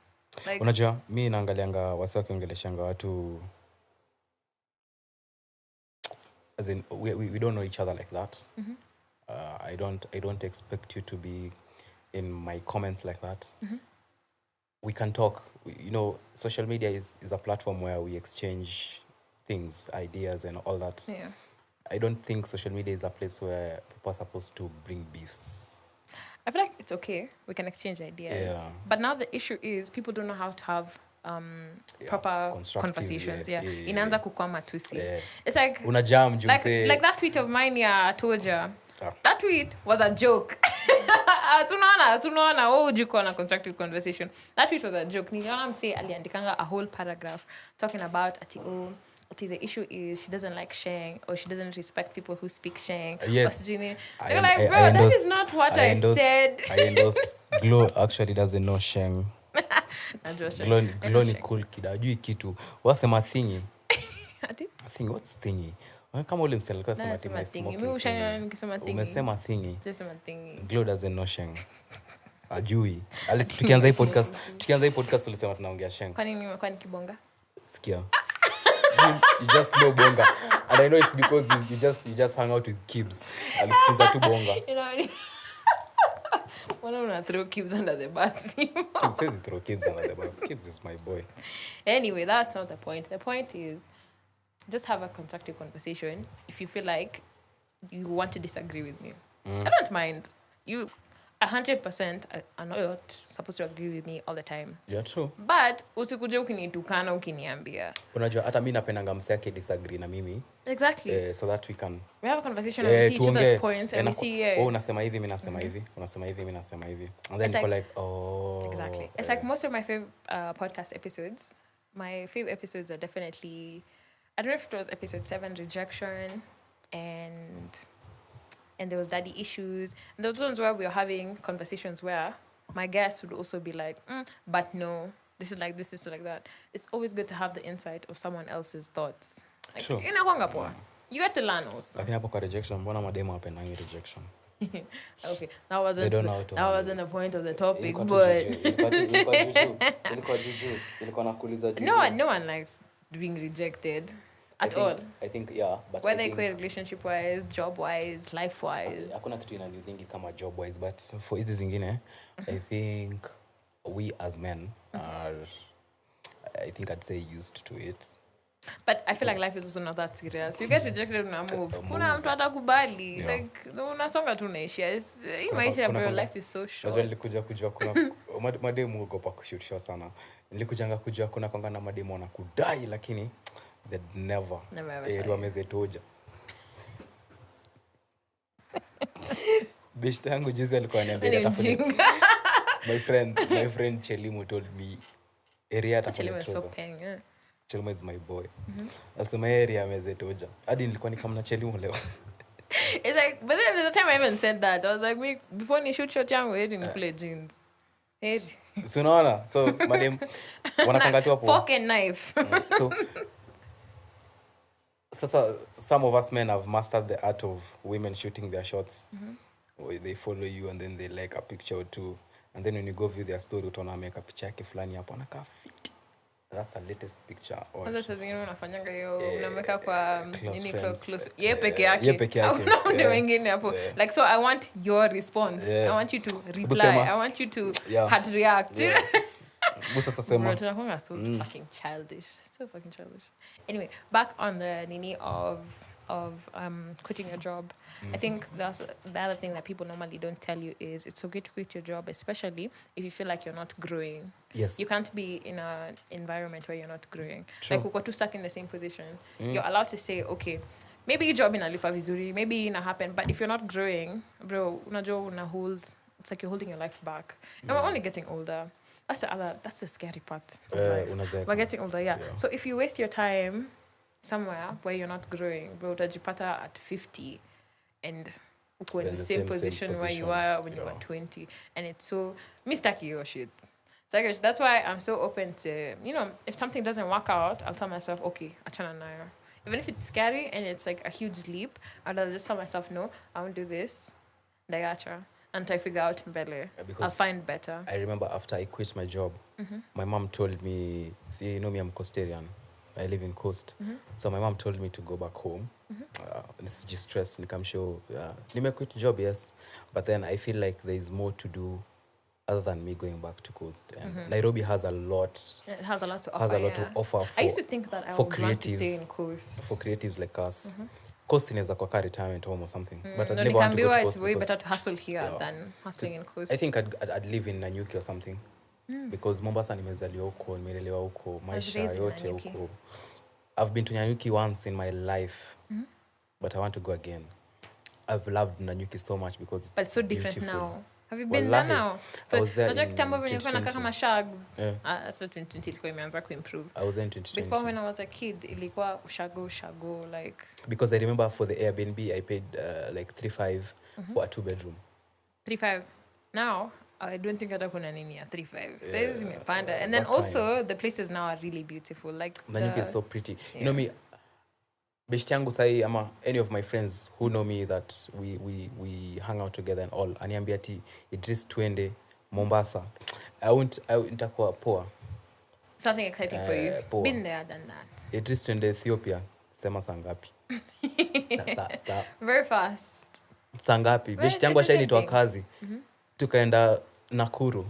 A: Like
B: unajua mimi naangalianga wasi wakiongeleshanga watu as in we don't know each other like that. I don't expect you to be in my comments like that. We can talk. Social media is a platform where we exchange things, ideas and all that.
A: Yeah.
B: I don't think social media is a place where people are supposed to bring beefs.
A: I feel like it's okay. We can exchange ideas. Yeah. But now the issue is people don't know how to have proper conversations. Yeah. Inaanza kukwama tusi. It's like
B: unajam
A: like that tweet of mine Toja. That tweet was a joke. Sunaona ujuko na constructive conversation. That tweet was a joke. Niliona mse aliandikanga a whole paragraph talking about the issue is she doesn't like Sheng or she doesn't respect people who speak Sheng.
B: Yes.
A: They're like, bro, that is not what I said.
B: I endorse. Glow actually doesn't know Sheng. Glow ni cool kid. Ajui kitu. Wasema thingy. Thingy, what's thingy? Kama ule msela alikuwa sema thingy.
A: Mimi ushanya nikisema thingy.
B: Umesema thingy.
A: Sema thingy.
B: Glow doesn't know Sheng. Ajui. Tukianza hii podcast tulisema tunaongea Sheng.
A: Kwa nini nimekuwa nikibonga?
B: Sikia. You just know bonga, and I know it's because you just hang out with Kibs. Alifunza tu bonga.
A: Wanna throw Kibs under the bus.
B: Kibs says he throw Kibs under the bus. Kibs is my boy.
A: Anyway, that's not the point. The point is just have a constructive conversation. If you feel like you want to disagree with me, I don't mind. You 100% are not supposed to agree with me all the time.
B: Yeah, true.
A: But usikuje ukinitukana ukiniambia.
B: Unajua hata mimi napendanga mseke disagree na mimi.
A: Exactly.
B: So that we
A: have a conversation and we see each other's points and we see
B: unasema hivi mimi nasema hivi, unasema hivi mimi nasema hivi. And then you're like, oh.
A: Exactly. It's like most of my favorite podcast episodes. My favorite episodes are definitely, I don't know if it was episode 7, Rejection, and there was daddy issues. And those ones where we were having conversations where my guests would also be like, but no, this is like this, this is like that. It's always good to have the insight of someone else's thoughts. Like,
B: true.
A: You get to learn also.
B: Lakini hapo kwa rejection, mbona mademo hapendangi rejection?
A: Okay, that wasn't the point of the topic, but no one likes being rejected. All.
B: I think, yeah. But
A: whether equate relationship-wise, job-wise, life-wise.
B: Hakuna kitu inaniudhingi kama job-wise, but for hizi zingine, I think we as men are, I think I'd say used to it.
A: But I feel like life is also not that serious. You get rejected una move. Kuna mtu atakubali.
B: Yeah.
A: Like unasonga tu naishia. Hii maisha bro, life is so short.
B: Nilikuja kujua kuna mademu huogopa kushoot sana. Nilikujanga kujua kuna kwanga na mademu wanakudai lakini they never
A: ever
B: wamezetoja. Beshte yangu juzi alikuwa ananiambia atafanya. My friend Chelimu told me area atafanya trouser. Chelimu is my boy. Asema area amezetoja. Hadi nilikuwa ni kama na Chelimu leo.
A: It's like, but then the time I even said that, I was like, me before you shoot short yangu, heri ni play jeans. Heri.
B: So unaona? So madem wanakanga tu hapo.
A: Fork and knife.
B: So some of us men have mastered the art of women shooting their shots. Where they follow you and then they like a picture or two. And then when you go view their story, utaona make a picha yake fulani hapo anakaa fit. That's the latest picture.
A: Kwanza saa zingine unafanyanga hiyo unameka kwa nini close. Yeye peke
B: yake.
A: Ndio wengine hapo. Like so I want your response. I want you to reply. I want you to hard react.
B: Busa sasema.
A: Tunakuwa so fucking childish. So fucking childish. Anyway, back on the nini of quitting your job. I think that's the other thing that people normally don't tell you is it's okay to quit your job, especially if you feel like you're not growing.
B: Yes.
A: You can't be in an environment where you're not growing.
B: True.
A: Like uko too stuck in the same position. You're allowed to say, okay, maybe your job inalipa vizuri, maybe ina happen, but if you're not growing, bro, it's like you're holding your life back. And we're only getting older. That's the scary part of life. We're getting older, yeah. So if you waste your time somewhere where you're not growing, bro, utajipata at 50 and uko in the same position where you were when you were 20. And it's so mistake your shit. So that's why I'm so open to, if something doesn't work out, I'll tell myself, okay, achana nayo. Even if it's scary and it's like a huge leap, I'll just tell myself, no, I won't do this. Daiacha. Until I figure out better. I'll find better. I
B: remember after I quit my job, my mom told me, see, you know me, I'm Coastarian. I live in Coast. So my mom told me to go back home. This is just stress. I'm sure. I quit job, yes. But then I feel like there is more to do other than me going back to Coast. And Nairobi has a lot.
A: It has a lot to offer. I used to think that I would want to stay in Coast.
B: For creatives like us. Coast inaweza kwa retirement home or something. But I'd never
A: want
B: to go to Coast.
A: It's way better to hustle here than hustling in Coast.
B: I think I'd live in Nanyuki or something. Because Mombasa nimezaliwa huko, nimelelewa huko, maisha yote huko. I've been to Nanyuki once in my life, but I want to go again. I've loved Nanyuki so much because it's so different
A: now. Have you been there now?
B: So I was there in
A: kitambo when you were kama shags.
B: After
A: 2020 ilikuwa imeanza kuimprove.
B: I was there in 2020.
A: Before when I was a kid, ilikuwa ushago like.
B: Because I remember for the Airbnb, I paid like 3.5 for a 2-bedroom. 3.5.
A: Now, I don't think hata kuna nini ya 3.5. Says imepanda. And then also the places now are really beautiful. Like
B: Nanyuki is so pretty. You know me, beshte yangu sai ama any of my friends who know me that we hang out together and all. Aniambia ati Iddriss twende Mombasa. Nitakuwa poa.
A: Something exciting for you. Poa. Been there, done that.
B: Iddriss twende Ethiopia. Sema sangapi.
A: Very fast.
B: Sangapi. Beshte yangu ashainitoa kazi. Tukaenda Nakuru.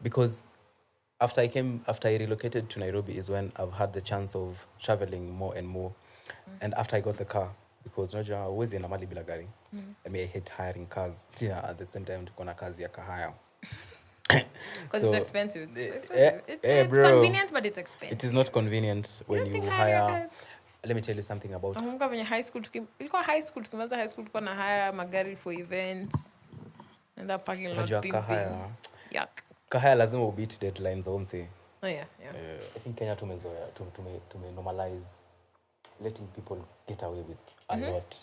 B: Because after I relocated to Nairobi is when I've had the chance of traveling more and more. And after I got the car, because unajua huwezi enda mali bila gari. I mean, I hate hiring cars. At the same time tuko na kazi ya kahaya.
A: Because it's expensive. It's bro, convenient, but it's expensive.
B: It is not convenient when you hire. Let me tell you something about.
A: Nakumbuka kwenye high school tukimaliza high school tulikuwa na hire magari for events. And that parking lot pimping. Yuck.
B: Kahaya lazima ubeat deadlines au mse.
A: Oh yeah.
B: I think Kenya tumezoea normalize letting people get away with a lot.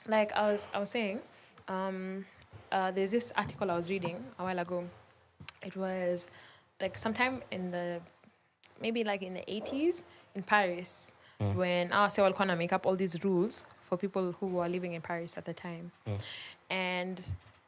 A: Like I was saying, there's this article I was reading a while ago. It was like sometime in the 80s in Paris when our say walikuwa na make up all these rules for people who were living in Paris at the time. And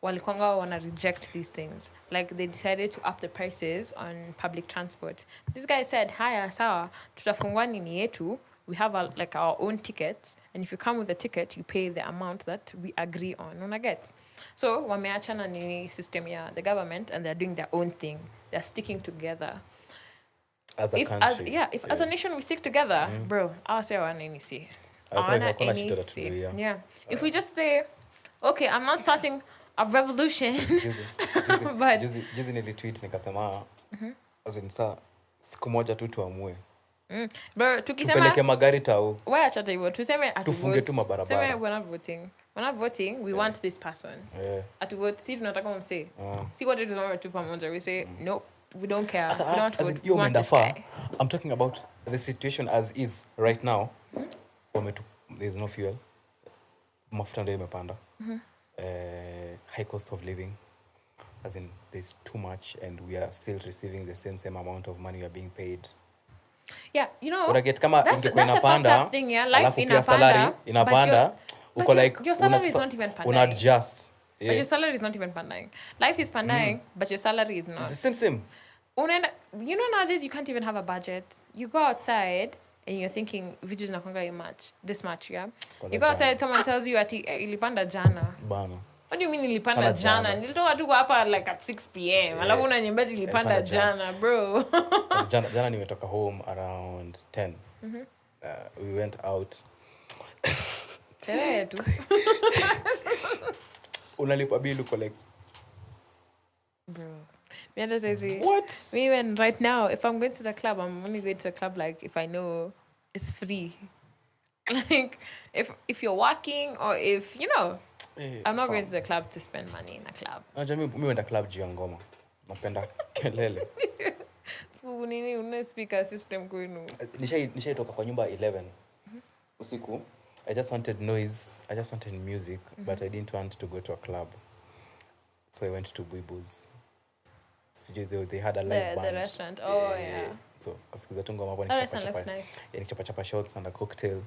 A: walikuwa wana reject these things. Like they decided to up the prices on public transport. This guy said, "Haya sawa, tutafungua nini yetu. We have our own tickets, and if you come with a ticket, you pay the amount that we agree on." Una get? So wameachana ni system ya the government, and they're doing their own thing. They're sticking together.
B: as a
A: if
B: country.
A: as a nation we stick together, bro, I'll say I want any say. Yeah. If we just say, okay, I'm not starting a revolution. But
B: Juzi nilitweet nikasema as in saa siku moja tu tuamue.
A: Bro, tukisema
B: Tupeleke magari tao.
A: Why acha hivyo? Tuseme
B: tufunge tu mabarabara.
A: Tuseme we're not voting. We're not voting. We want this person. Atuvote si tunataka umse. Si wote tunaona tu pamoja. We say nope, we don't care. We don't vote. We want this guy.
B: I'm talking about the situation as is right now. There's no fuel. Mafuta ndio imepanda. High cost of living. As in there's too much and we are still receiving the same amount of money we are being paid.
A: Yeah, you know,
B: that's
A: a fucked up thing, yeah. Life
B: inapanda, uko like
A: your salary is not even pandang.
B: Unadjust.
A: Yeah. But your salary is not even pandang. Life is pandang, but your salary is not.
B: It's the same.
A: You know, nowadays you can't even have a budget. You go outside and you're thinking, videos nakwanga this much, yeah. You go outside, someone tells you ati ilipanda jana.
B: Bana.
A: What do you mean ilipanda jana? Nilitoka tu hapa like at 6 p.m. Alafu unaniambia ilipanda jana, bro.
B: Jana nimetoka home around 10. We went out.
A: Chele tu.
B: Unalipa bill uko like,
A: bro. Me just say,
B: what?
A: Me even right now, if I'm going to the club, I'm only going to the club like if I know it's free. Like if you're working or if you know. I'm not going to the club to spend money in a club.
B: Mimi wenda club juu ya ngoma. Napenda kelele.
A: So nini una speaker system kwenu?
B: Nishaitoka kwa nyumba 11 usiku. I just wanted noise. I just wanted music, but I didn't want to go to a club. So I went to Buibu's. They had a live band.
A: The restaurant. Oh yeah.
B: So kasikiza tu ngoma hapo
A: nice.
B: Nichapa shots and a cocktail.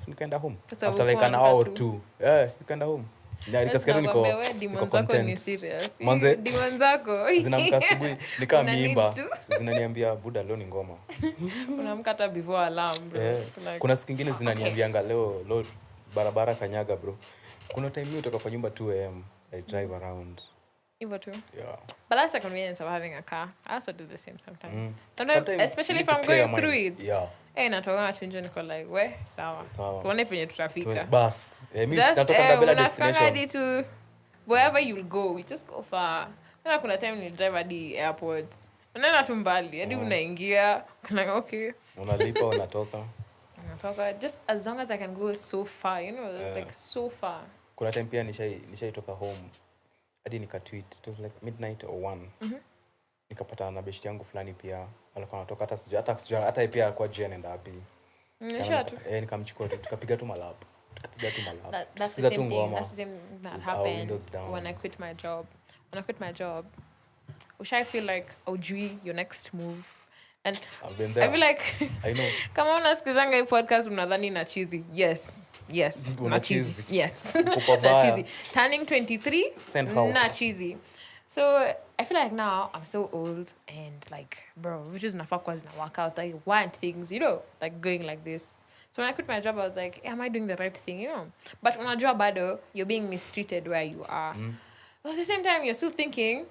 B: Nikaenda home.
A: So
B: after like an hour or two. Yeah, nikaenda home. Nikasikia niko
A: content. Serious.
B: Manze.
A: Demons zako.
B: Zinamka asubuhi nikaa miimba. Zinaniambia buda leo ni ngoma.
A: Unamka hata before alarm bro.
B: Like, kuna siku nyingine zinaniambianga leo barabara kanyaga bro. Kuna time mimi kutoka kwa nyumba 2 am I drive around.
A: Hivyo tu.
B: Yeah.
A: But that's the convenience of having a car. I also do the same sometimes. Sometimes especially if I'm going through it.
B: Yeah.
A: Natoka tunje niko like, we, sawa. Tuone penye tutafika.
B: Bas.
A: Mimi natoka bila destination. Hadi to wherever you'll go, you just go far. Na kuna time ni drive hadi airport. Unaenda tu mbali, hadi unaingia, kuna okay.
B: Unalipa unatoka.
A: Just as long as I can go so far, you know, like so far.
B: Kuna time pia nishaitoka home. Hadi nikatweet. It was like midnight or 1. Nikapata na beshti yangu fulani pia alikuwa anatoka hata pia alikuwa jana and happy. Nikamchukua tu tukapiga tu malap.
A: That's the same thing. That's the same that happened when I quit my job. When I quit my job, which I feel like ujui your next move. And
B: I've been there.
A: I feel like
B: I know.
A: Kama unasikizanga hii podcast unadhani na cheesy. Yes. Na cheesy. Yes. Na cheesy. Turning 23 na cheesy. So I feel like now I'm so old and like, bro, which is nafaa kwa zina work out. I want things, you know, like going like this. So when I quit my job, I was like, am I doing the right thing, you know? But unajua bado, you're being mistreated where you are. But at the same time, you're still thinking,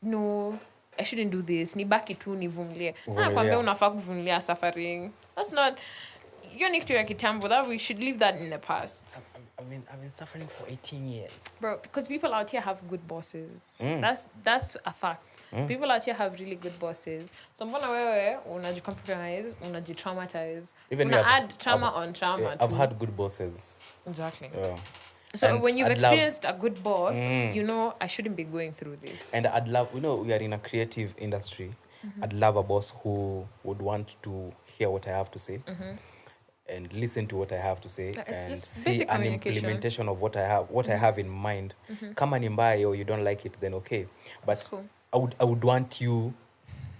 A: no, I shouldn't do this. Nibaki tu nivumilie. Nakwambia unafaa kuvumilia suffering. That's not... You're next to your kitambo. That we should leave that in the past.
B: I've been suffering for 18 years.
A: Bro, because people out here have good bosses. That's a fact. People out here have really good bosses. So mbona wewe unajicompromise, unajitraumatize. Add trauma on trauma.
B: I've had good bosses.
A: Exactly.
B: Yeah.
A: So and when you've experienced a good boss, you know I shouldn't be going through this.
B: And I'd love, you know, we are in a creative industry. I'd love a boss who would want to hear what I have to say. And listen to what I have to say and see an implementation of what I have in mind. Kama ni mbaya or you don't like it, then okay. But cool. I would want you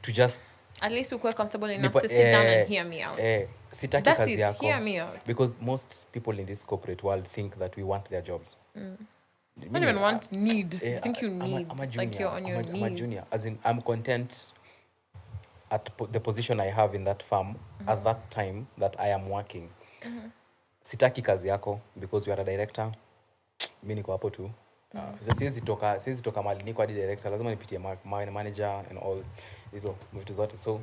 B: to just
A: at least you're comfortable enough to sit down and hear me out.
B: Sitaki
A: That's
B: kazi
A: it.
B: yako.
A: Hear me out.
B: Because most people in this corporate world think that we want their jobs.
A: I don't even want need. I think you need.
B: I'm a junior.
A: Like you're on your knees.
B: I'm a junior. As in, I'm content at the position I have in that firm at that time that I am working. Sitaki kazi yako because you are a director. Mimi niko hapo tu. siwezi toka mali niko hadi director, lazima nipitie manager and all hizo vitu zote. So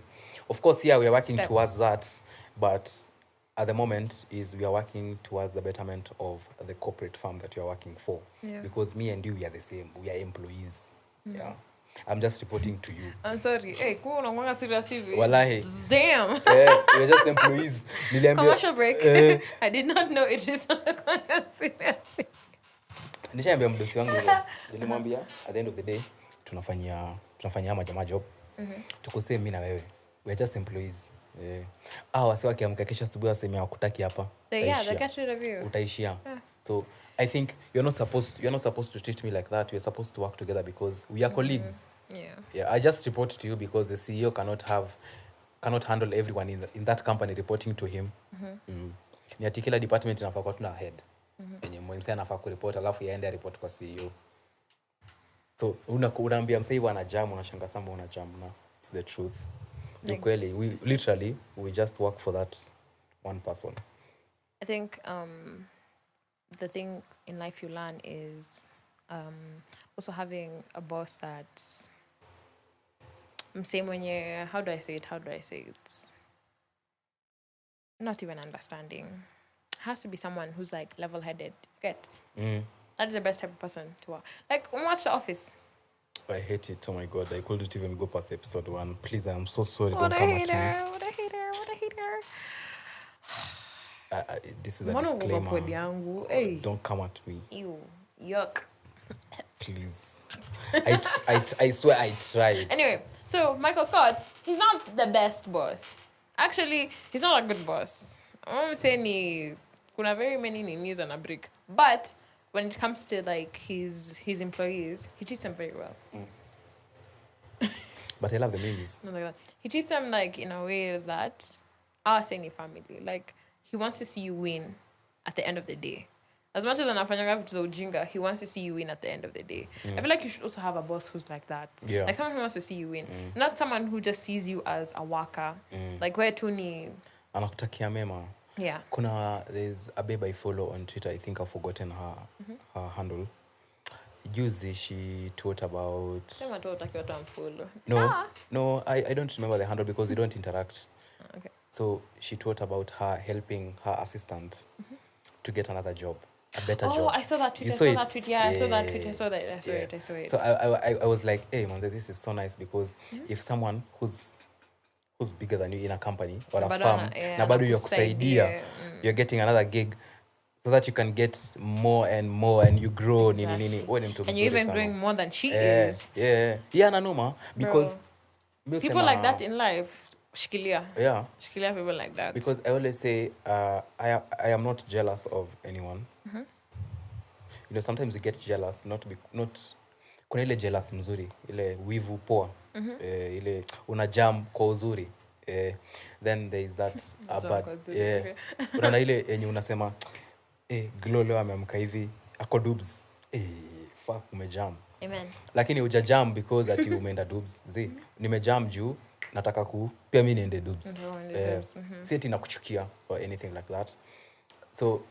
B: of course we are working towards that, but at the moment we are working towards the betterment of the corporate firm that you are working for. Because me and you, we are the same, we are employees. I'm just reporting to you.
A: I'm sorry. Hey, kuna unamwanga serious hivi?
B: Wallahi.
A: Damn.
B: We're just employees.
A: Commercial break. I did not know it is not serious.
B: Nishaambia mdosi wangu hivyo. Nilimwambia at the end of the day tunafanyia majamaa job. Tuko same mimi na wewe. We're just employees. Wasi wakiamka kesho asubuhi waseme hawakutaki hapa.
A: They get rid of you.
B: Utaishia. So I think you're not supposed to treat me like that. We're supposed to work together because we are colleagues. Yeah. I just report to you because the CEO cannot handle everyone in that company reporting to him. Ni ati kila department inafaa kuwa tuna head. Yenye mwenye anafaa kureport alafu yaende report kwa CEO. So unaambia msee hivyo anajam, unashanga sama unajam na it's the truth. Like, kweli we just work for that one person.
A: I think the thing in life you learn is also having a boss that's same when you how do I say it not even understanding. It has to be someone who's like level-headed. That is the best type of person to work. Like watch The Office.
B: I hate it. Oh my god, I couldn't even go past episode 1. Please, I'm so sorry.
A: What
B: Don't come
A: at me.
B: What a hater. This is a disclaimer.
A: Hey.
B: Don't come at me.
A: Ew. Yuck.
B: Please. I swear I tried.
A: Anyway, so Michael Scott, he's not the best boss. Actually, he's not a good boss. I'm saying kuna very many knees on a brick. But when it comes to like his employees, he treats them very well.
B: But I love the memes.
A: Not like that. He treats them like in a way that any family. Like he wants to see you win at the end of the day. As much as anafanyanga vitu za ujinga, he wants to see you win at the end of the day. I feel like you should also have a boss who's like that.
B: Yeah.
A: Like someone who wants to see you win. Not someone who just sees you as a worker. Like where tu ni
B: anakutakia mema.
A: Yeah.
B: There's a babe I follow on Twitter. I think I've forgotten her handle. Juzi she tweeted about No, I don't remember the handle because we don't interact.
A: Okay.
B: So she tweeted about her helping her assistant to get another job. A better job.
A: Oh, I saw that tweet. I saw that tweet. Yeah, I saw that tweet. I saw it.
B: So I was like, hey, man, this is so nice because if someone who's bigger than you in a company or a firm, na bado yakusaidia, you're getting another gig so that you can get more and more and you grow.
A: Exactly. And you're even growing more than she is.
B: Yeah, nanoma. Because
A: people like that in life, shikilia.
B: Yeah.
A: Shikilia people like that.
B: Because I always say, I am not jealous of anyone. You know, sometimes you get jealous, not kuna ile jealous mzuri, ile wivu poa, ile unajam kwa uzuri. Then there is that bad. Unaona ile yenye unasema Glow leo ameamka hivi ako dubs. Fuck umejam.
A: Amen.
B: Lakini hujajam because ati umeenda dubs. Nimejam juu nataka pia mimi niende dubs. Si ati nakuchukia or anything like that. So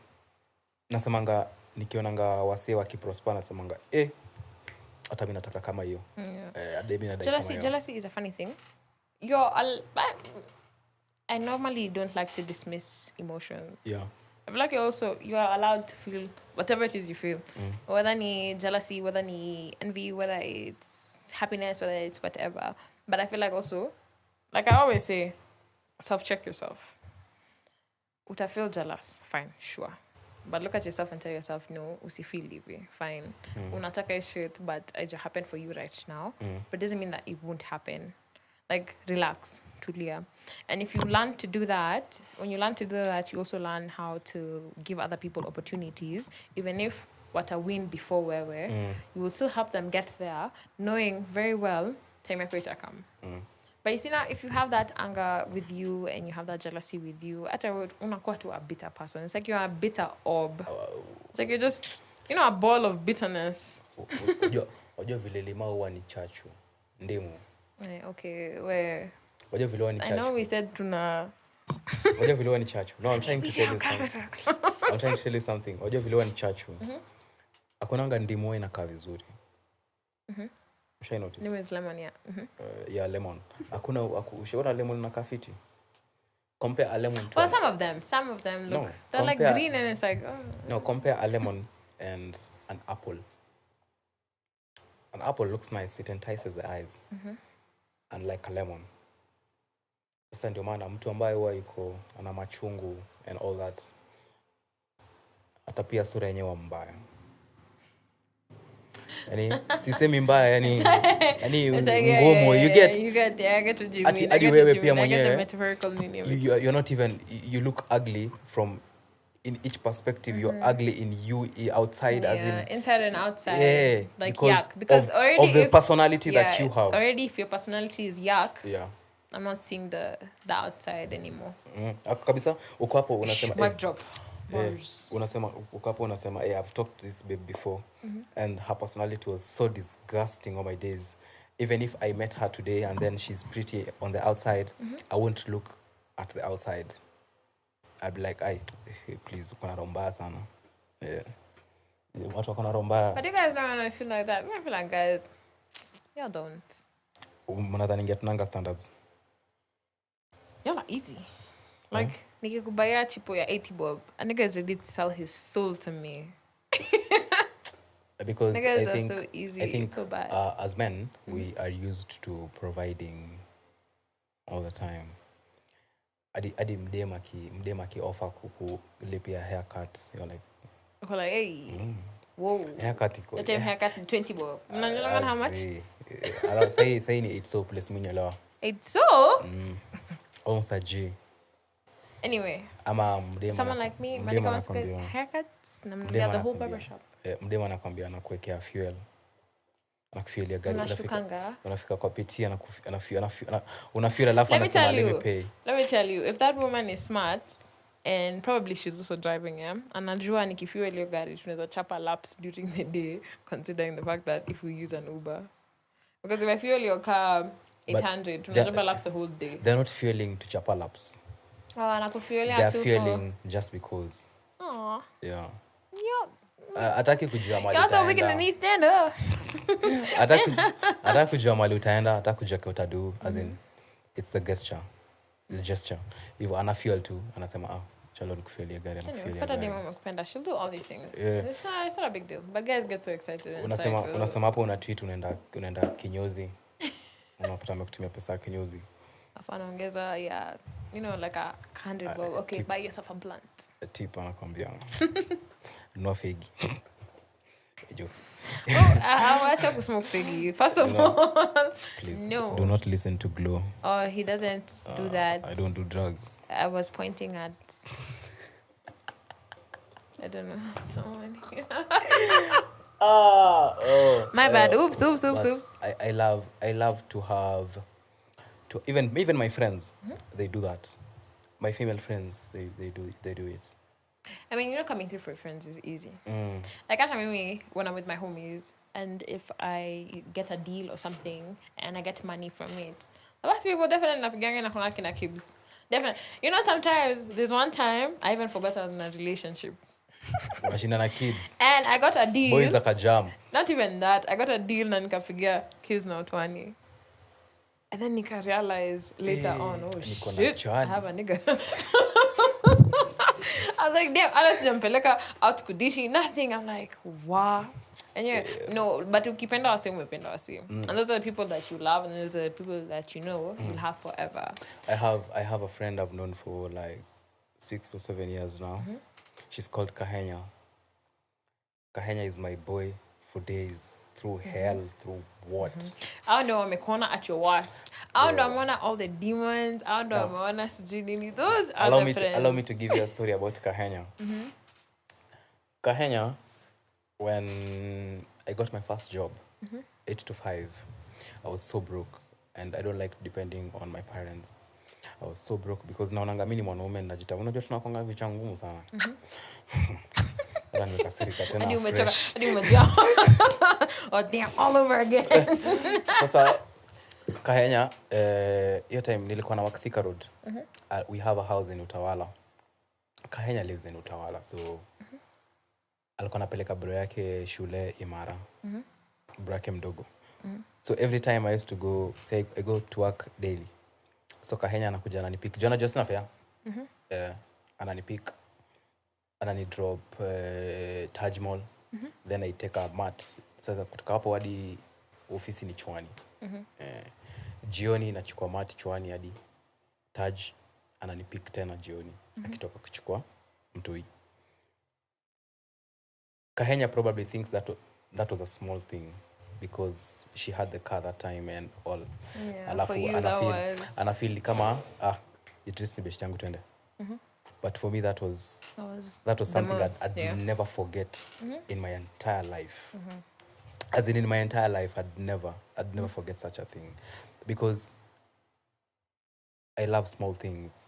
B: nasemanga nikionanga wasee wakiprosper nasemanga hata mimi nataka kama hiyo.
A: Jealousy is a funny thing. I normally don't like to dismiss emotions.
B: Yeah.
A: I feel like you are allowed to feel whatever it is you feel. Whether it's jealousy, whether it's envy, whether it's happiness, whether it's whatever. But I feel like also, like I always say, self-check yourself. Uta feel jealous, fine, sure. But look at yourself and tell yourself, no, usifeel hivi, fine. Unataka shit, but it just happened for you right now. But it doesn't mean that it won't happen. Like, relax, tulia. And if you learn to do that, when you learn to do that, you also learn how to give other people opportunities. Even if what a win before where you will still help them get there, knowing very well, time yako come. But you see now, if you have that anger with you and you have that jealousy with you, unakuwa to a bitter person. It's like you're a bitter orb. It's like you're just, a ball of bitterness.
B: Wajua vile limau huwa ni chachu. Ndimu.
A: Okay, where?
B: Wajua vile huwa ni chachu.
A: I know we said tuna...
B: Wajua vile huwa ni chachu. No, I'm trying to tell you something. Wajua vile huwa ni chachu. Akunanga ndimu inakaa vizuri. Ushai notice?
A: Ndimu is lemon, yeah.
B: Yeah, lemon. Ushaona lemon inakaa fiti? Compare a lemon to...
A: Well, some of them look...
B: No,
A: they're like green and it's like... Oh.
B: No, compare a lemon and an apple. An apple looks nice. It entices the eyes. Unlike a lemon. Sasa ndio maana mtu ambaye huwa yuko ana machungu and all that, hata pia sura yenyewe mbaya. Yani sisemi mbaya, yani ngumu. You get
A: I get what you mean.
B: I
A: get the metaphorical meaning.
B: You're not even, you look ugly from in each perspective. You're ugly in you outside, as in
A: inside and outside.
B: Yeah,
A: like because already
B: of the personality that you have.
A: Already, if your personality is yuck,
B: yeah,
A: I'm not seeing the outside anymore.
B: Kabisa uko hapo unasema
A: mic drop.
B: Unasema uko hapo unasema I've talked to this babe before, and her personality was so disgusting all my days. Even if I met her today and then she's pretty on the outside, I won't look at the outside. I'd be like, please, uko na romba sana. Yeah. Watu wako na romba.
A: But you guys don't want to feel like that. I feel like, guys, y'all don't.
B: Mnadhani tunanga standards.
A: Y'all are easy. Like, nikikubaya chipo ya 80 bob, a nigga is ready to sell his soul to me.
B: Because
A: niggas are so easy.
B: I think
A: so bad.
B: As men, we are used to providing all the time. Adi mdemaki offer kukulipia haircut. You're like,
A: hey, whoa.
B: Haircut iko.
A: Your time haircut in 20 bob. Unajua how much?
B: Say ni 8 so plus mwenyewe.
A: 8 so?
B: Almost a G.
A: Anyway,
B: ama mdema
A: someone like me, manika wants to get haircuts, namnulia the whole barbershop.
B: Mdema anakwambia anakuwekea fuel. Anakufuelia gari, unafika kwa PT unafuel alafu anasema let me pay.
A: Let me tell you, if that woman is smart, and probably she's also driving, anajua nikifuel hiyo gari tunaweza chapa laps during the day, considering the fact that if we use an Uber. Because if I fuel your car 800, tunachapa laps the whole day.
B: They're not fueling to chapa laps.
A: They're
B: fueling just because.
A: Aww.
B: Yeah.
A: Yep.
B: Ataki kujua mali
A: utaenda. Also, we can stand up.
B: Ataki kujua mali utaenda, ataki kujua kwa utadu, as in, it's the gesture. The gesture. If ana fuel tu, anasema, chalo nikufuelia gari, anakufuelia gari.
A: Demo kupenda, she'll do all these things. Yeah. It's not a big deal. But guys get so excited.
B: Unasema hapo una tweet unaenda kinyozi. Unapata amekutumia pesa kinyozi.
A: Anaongeza you know, like a 100 bob. Okay, buy yourself a blunt.
B: A tip anakwambia. No figi. Jokes.
A: Acha kusmoke figi. First of all,
B: please,
A: no.
B: Do not listen to Glow.
A: Oh, he doesn't do that.
B: I don't do drugs.
A: I was pointing at I don't know, someone. My bad. Oops.
B: I love to have even my friends, they do that. My female friends, they do it.
A: I mean, coming through for friends is easy. Like at me when I'm with my homies, and if I get a deal or something and I get money from it, the last people definitely not gang and na kibs. Definitely. You know, sometimes there's one time I even forgot I was in a relationship.
B: Unashinda kids.
A: And I got a deal.
B: Boys are jam.
A: Not even that. I got a deal na nikapigia kids na 20. And then nika realize later on, oh shit, I have a nigga. I was like, damn, honestly, jampeleka out kudishi, nothing. I'm like, wow. And no, but ukipenda wase umependa wase. And those are the people that you love, and those are the people that you know you'll have forever. I have a friend I've known for like 6 or 7 years now. She's called Kahenya. Kahenya is my boy for days. Through hell, through what? I don't know, amekuona at your worst. I don't know, ameona all the demons. I don't know, ameona sijui nini. Those are the friends.
B: Allow me to give you a story about Kahenya. Kahenya, when I got my first job, 8 to 5, I was so broke. And I don't like depending on my parents. I was so broke because naonanga mimi ni mwanaume najita. Unajua tunakonga vicha ngumu sana.
A: Hadi umejaa. Oh damn, all over again.
B: Sasa Kahenya, hiyo time nilikuwa na work Thika Road. We have a house in Utawala. Kahenya lives in Utawala, so alikuwa anapeleka bro yake shule Imara. Bro yake mdogo. So every time I used to go, say I go to work daily. So Kahenya anakuja ananipick. Jona just enough, yeah? Ananipick. Ananidrop Taj Mall. Then I take a mat. Sasa kutoka hapo hadi ofisi ni Chwani. Jioni nachukua mat Chwani hadi Taj. Ananipick tena jioni. Akitoka kuchukua Mtui. Kahenya probably thinks that was a small thing because she had the car that time and all.
A: Yeah,
B: Alafu,
A: for you that was...
B: Anafeel kama, Iddriss ni best yangu twende. But for me that was something
A: most,
B: I'd never forget in my entire life. As in my entire life, I'd never forget such a thing. Because I love small things.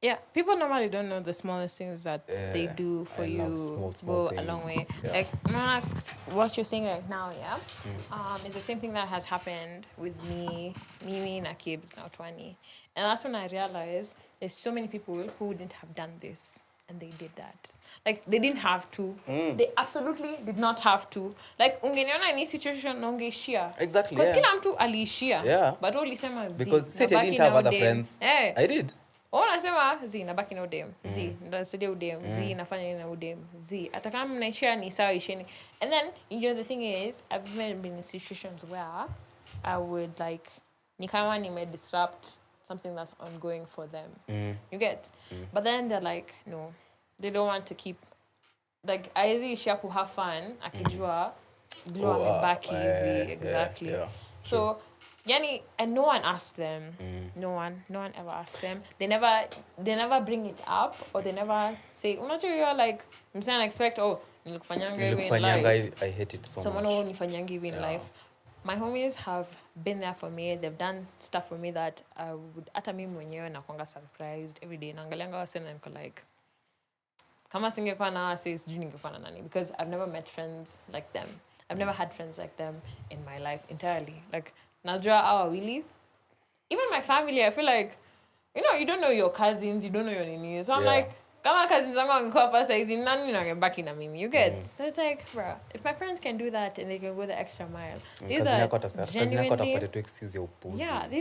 A: Yeah, people normally don't know the smallest things that they do for you
B: small
A: go
B: things.
A: a long way.
B: Yeah.
A: Like, Mark, what you're saying right now, is the same thing that has happened with me, Mimi, Nakibs, now 20. And that's when I realized there's so many people who wouldn't have done this. And they did that. Like, they didn't have to. They absolutely did not have to. Like, ungeniona in this situation, ungeishia.
B: Exactly,
A: Because kila mtu aliishia.
B: Yeah.
A: But all lisema zi.
B: Because Seti didn't have other friends.
A: Hey.
B: I did.
A: Unasema zi nabaki na udem. Zi ndasaidia udem. Zi nafanya na udem. Zi hata kama mnaishia ni sawa isheni. And then the thing is I've been in situations where I would like ni kama nime disrupt something that's ongoing for them. You get? But then they're like no. They don't want to keep like aizi ishia ku have fun akijua Glow amebaki hivi exactly.
B: Yeah,
A: so yani, and no one asked them. No one ever asked them. They never bring it up or they never say, you're like, I'm saying I expect, nilikufanyanga hivi in life.
B: I hate it so
A: Someone
B: much.
A: nifanyanga hivi in life. My homies have been there for me. They've done stuff for me that I would, hata mimi mwenyewe nakuanga surprised every day. Naangalianga wase na niko like, kama singekuwa na wase sijui ningekuwa na nani. Because I've never met friends like them. I've never had friends like them in my life entirely. Like, najua awa wili. Even my family, I feel like, you don't know your cousins, you don't know your nini. So I'm like, kama cousins zangu wangekuwa hapa saizi, nani wangebaki na mimi? You get? So it's like, bro, if my friends can do that and they can go the extra mile, these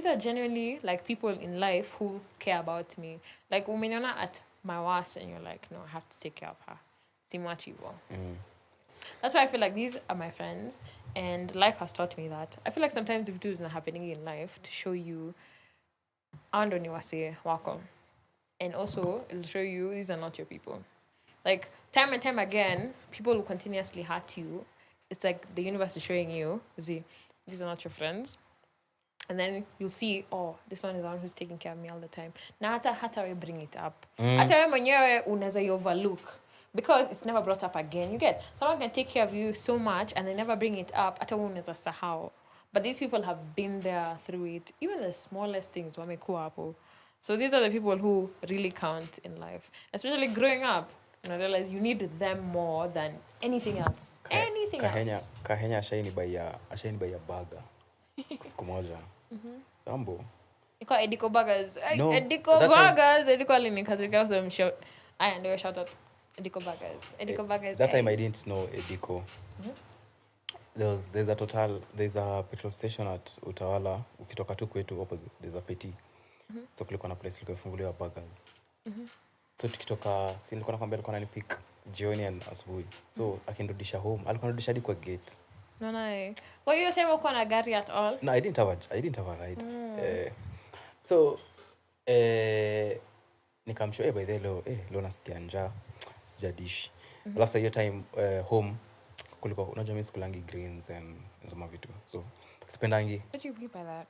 A: are genuinely like people in life who care about me. Like, umeniona at my worst and you're like, no, I have to take care of her. Simwachivo. That's why I feel like these are my friends and life has taught me that. I feel like sometimes if it is not happening in life to show you ando ni wase wako. And also it'll show you these are not your people. Like time and time again, people will continuously hurt you. It's like the universe is showing you, these are not your friends. And then you'll see, this one is the one who's taking care of me all the time. Na hata we bring it up. Hata we mwenyewe unaweza overlook. Because it's never brought up again. You get? Someone can take care of you so much and they never bring it up. Hata unaweza sahau. But these people have been there through it. Even the smallest things wamekuwa hapo. So these are the people who really count in life. Especially growing up. And I realize you need them more than anything else. Else.
B: Kahenya ashaini by a burger. Siku moja. Tambo.
A: Iko Ediko Burgers.
B: No,
A: Ediko Burgers. Ediko alinikazirika so mshout. Aya ndio shout out. Ediko Burgers.
B: That time I didn't know Ediko. There's a petrol station at Utawala. Ukitoka tu kwetu opposite. There's a Petit. So kulikuwa na place ilikuwa ifunguliwa burgers. So tukitoka, si nilikuwa nakwambia alikuwa ananipick jioni and asubuhi. So akinirudisha home, alikuwa anarudisha hadi kwa gate.
A: No. Well, you time uko na gari at all?
B: No, I didn't have a ride. So nikamshow by the leo nasikia njaa. Sijadish. Alafu hiyo time home kulikuwa unajua mimi sikulangi greens and some vitu. So sipendangi.
A: What do you mean by that?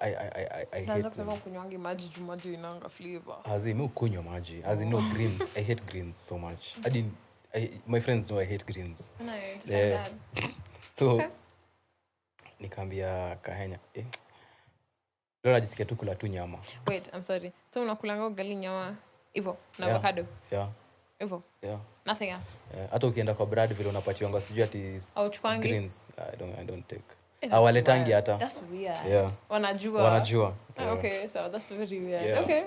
B: I
A: hate kusema kunywangi maji jumaji inanga flavor.
B: Mimi kunywa maji. No greens. I hate greens so much. My friends know I hate greens.
A: No, I understand that.
B: So nikaambia Kahenya leo najisikia tu kula tu nyama.
A: Wait, I'm sorry. So unakulanga ugali nyama hivyo na avocado?
B: Yeah.
A: Hivyo?
B: Yeah.
A: Nothing else?
B: Hata ukienda kwa Brad vile unapatiwa sijui ati
A: greens.
B: I don't take.
A: That's
B: Hawaletangi
A: wild.
B: hata.
A: That's weird.
B: Yeah.
A: Wanajua.
B: Yeah.
A: Okay, so that's very weird.
B: Yeah.
A: Okay.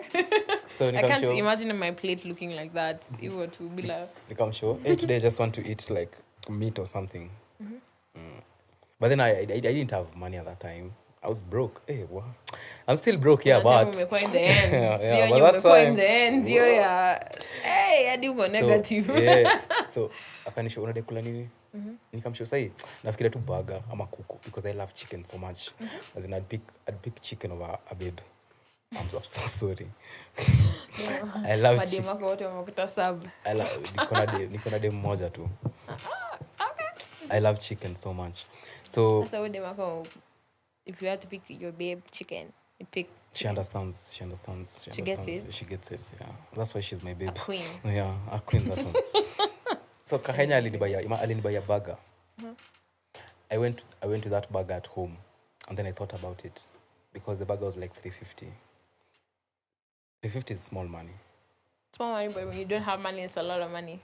B: So
A: I can't
B: nikamshow
A: imagine my plate looking like that. It would be like.
B: nikamshow, hey, today I just want to eat like meat or something. But then I didn't have money at that time. I was broke. Hey, wow. I'm still broke, yeah,
A: That time
B: but
A: umekuwa in the ends.
B: yeah,
A: Hiyo
B: but that
A: umekuwa in
B: time,
A: the ends. Hiyo ya hadi uko negative.
B: So, yeah. So akanishow unadai kula nini? Nikamshow sahi nafikiria tu burger ama kuku because I love chicken so much. As in I'd pick chicken over a babe. I'm so sorry. I love chicken.
A: Mademu wako wote wamekuta sub.
B: Niko na dem moja tu. I love chicken so much. So
A: Sasa wewe demu wako, if you had to pick your babe chicken, you pick chicken.
B: She understands. She
A: gets it.
B: She gets it, yeah. That's why she's my babe.
A: A queen.
B: Yeah, a queen, that one. So Kahenya alinibaya burger. I went to that burger at home and then I thought about it because the burger was like 350. 350 is small money.
A: Small money, but when you don't have money, it's a lot of money.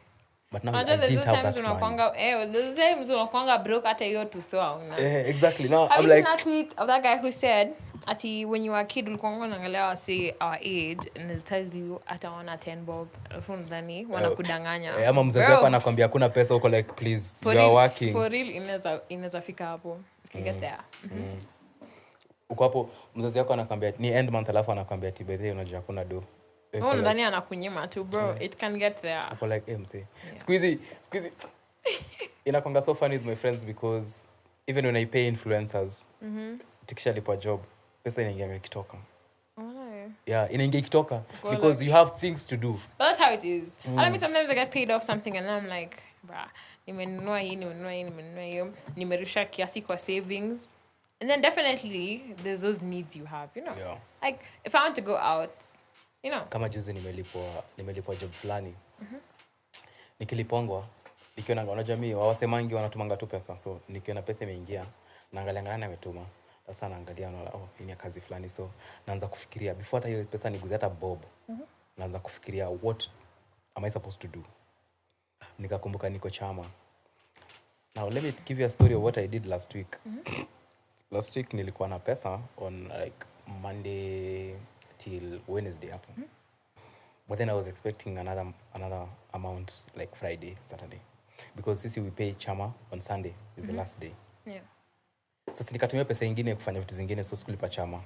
B: But now I didn't have that money.
A: There's times unakwanga broke hata hiyo tu so.
B: Exactly. Now
A: Have
B: I'm
A: you
B: like
A: seen that tweet of that guy who said ati when you were a kid ulikuwa unaangalia say our age and they'll tell you ata wana 10 bob alafu ndani wanakudanganya.
B: Ama mzazi wako anakuambia hakuna pesa uko like please you are working.
A: For real inaweza fika hapo. You can get there.
B: Uko hapo mzazi wako anakuambia ni end month alafu anakuambia ati by the way unajua hakuna do.
A: Ndani anakunyima tu bro. It can get there.
B: Uko like mzee. Squeezy. Inakonga so funny with my friends because even when I pay influencers tikisha lipa job pesa inaingia ikitoka. Yeah, inaingia ikitoka because you have things to do.
A: But that's how it is. I mean, sometimes I get paid off something and I'm like, bruh, nimenunua hiyo, nimerusha kiasi kwa savings. And then definitely there's those needs you have, you know.
B: Yeah.
A: Like if I want to go out, you know.
B: Kama juzi nimelipwa job fulani. Nikilipongwa nikiona unajua mimi wasemangi wanatumanga tu pesa, so nikiona pesa imeingia naangalia ngana ametuma. Sasa naangalia naona hii ni kazi fulani, so naanza kufikiria before hata hiyo pesa niguze hata bob. Naanza kufikiria what am I supposed to do. Nikakumbuka niko chama. Now let me give you a story of what I did last week. Last week nilikuwa na pesa on like Monday till Wednesday hapo. But then I was expecting another amount like Friday, Saturday. Because sisi we pay chama on Sunday is the last day.
A: Yeah.
B: So nikatumia pesa nyingine kufanya vitu zingine, so sikulipa chama.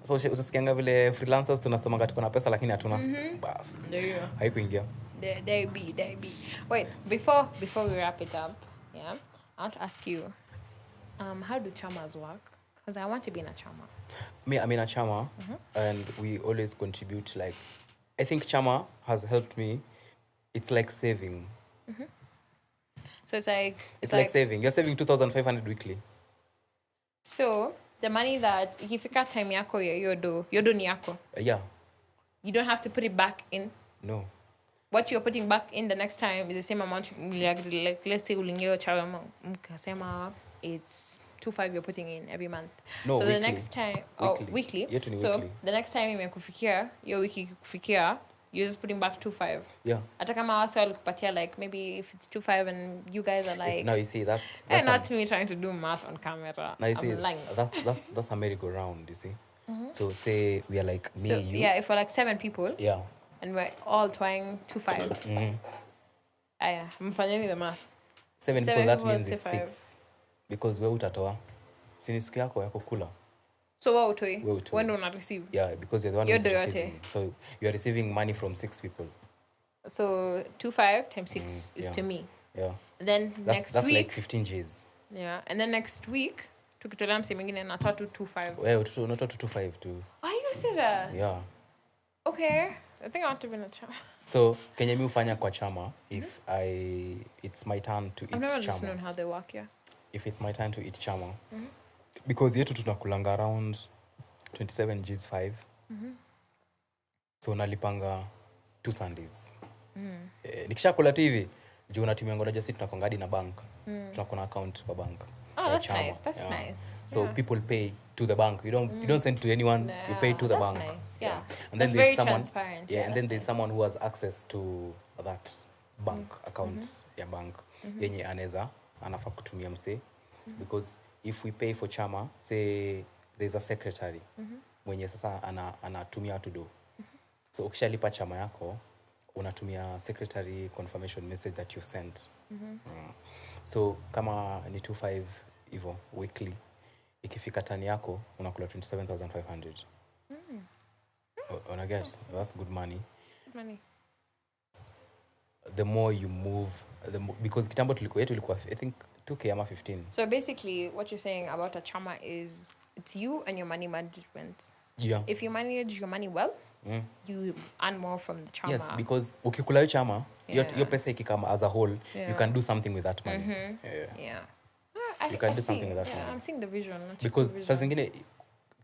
B: So utasikianga vile freelancers tunasema tuko na pesa lakini hatuna. Bas.
A: There you go.
B: Haikuingia.
A: There be. Wait, before we wrap it up, yeah, I want to ask you, how do chamas work? Because I want to be in a chama.
B: Me, I'm in a chama, and we always contribute. Like, I think chama has helped me. It's like saving.
A: So it's like
B: saving. You're saving 2,500 weekly.
A: So the money that ikifika time yako yodo ni yako.
B: Yeah.
A: You don't have to put it back in.
B: No.
A: What you're putting back in the next time is the same amount. Like let's say ulingeo chawa mkasema it's 2,500 you're putting in every month.
B: No,
A: so
B: weekly.
A: The next time weekly.
B: So
A: weekly. The next time imekufikia your wiki kufikia, you're just putting back 2,500.
B: Yeah.
A: Hata kama wasa walikupatia like maybe if it's 2,500 and you guys are like,
B: now you see that's
A: not me trying to do math on camera.
B: Now you see
A: I'm lying.
B: that's a merry-go-round, you see. So say we are like me, you.
A: Yeah, if we're like 7 people.
B: Yeah.
A: And we're all trying 2,500. I'm finding the math.
B: 7 people, that means it's
A: 2,500.
B: 6. Because we utatoa. Sini siku yako kula.
A: So what utoi? When do not receive?
B: Yeah, because you're the one who's receiving. So you're receiving money from 6 people.
A: So 2,500 times 6 is to me.
B: Yeah.
A: And then
B: that's
A: week.
B: like 15 Gs.
A: Yeah. And then next week, tukitolea mse mwingine natoa 2,500.
B: Well, not 2,500 too.
A: Are you serious?
B: Yeah.
A: Okay. I think I want to be in a chama.
B: So, Kenya mi ufanya kwa chama if it's my turn to eat chama.
A: I've never just known how they work, yeah.
B: If it's my turn to eat chama. Because yetu tunakulanga around 27 Gs 5. So, nalipanga 2 Sundays. Nikishakula tu hivi, juu natumia ngoja sisi tunakonga hadi na bank. Tunakona account kwa bank.
A: Oh, that's chama. Nice. That's nice.
B: So people pay to the bank. You don't send to anyone.
A: Yeah,
B: you pay to the bank.
A: Nice. Yeah.
B: And then
A: that's
B: there's
A: very
B: someone.
A: Transparent.
B: Yeah, and then there's someone who has access to that bank account. Yeah, bank. Yenye anaweza anafa kutumia mse because if we pay for chama, say there's a secretary mwenye sasa anatumia watu do. So ukishalipa chama yako unatumia secretary confirmation message that you've sent. So kama ni 25 hivyo weekly, ikifika tani yako unakula 27,500. Una get? That's good money.
A: Good money.
B: The more you move, because kitambo tulikuwa I think 2k ama 15.
A: So basically what you're saying about a chama is it's you and your money management.
B: Yeah.
A: If you manage your money well, you earn more from the chama.
B: Yes, because ukikula hiyo chama, your pesa ikikama as a whole, you can do something with that money.
A: Yeah.
B: You can do something with that money.
A: I'm seeing the vision.
B: Because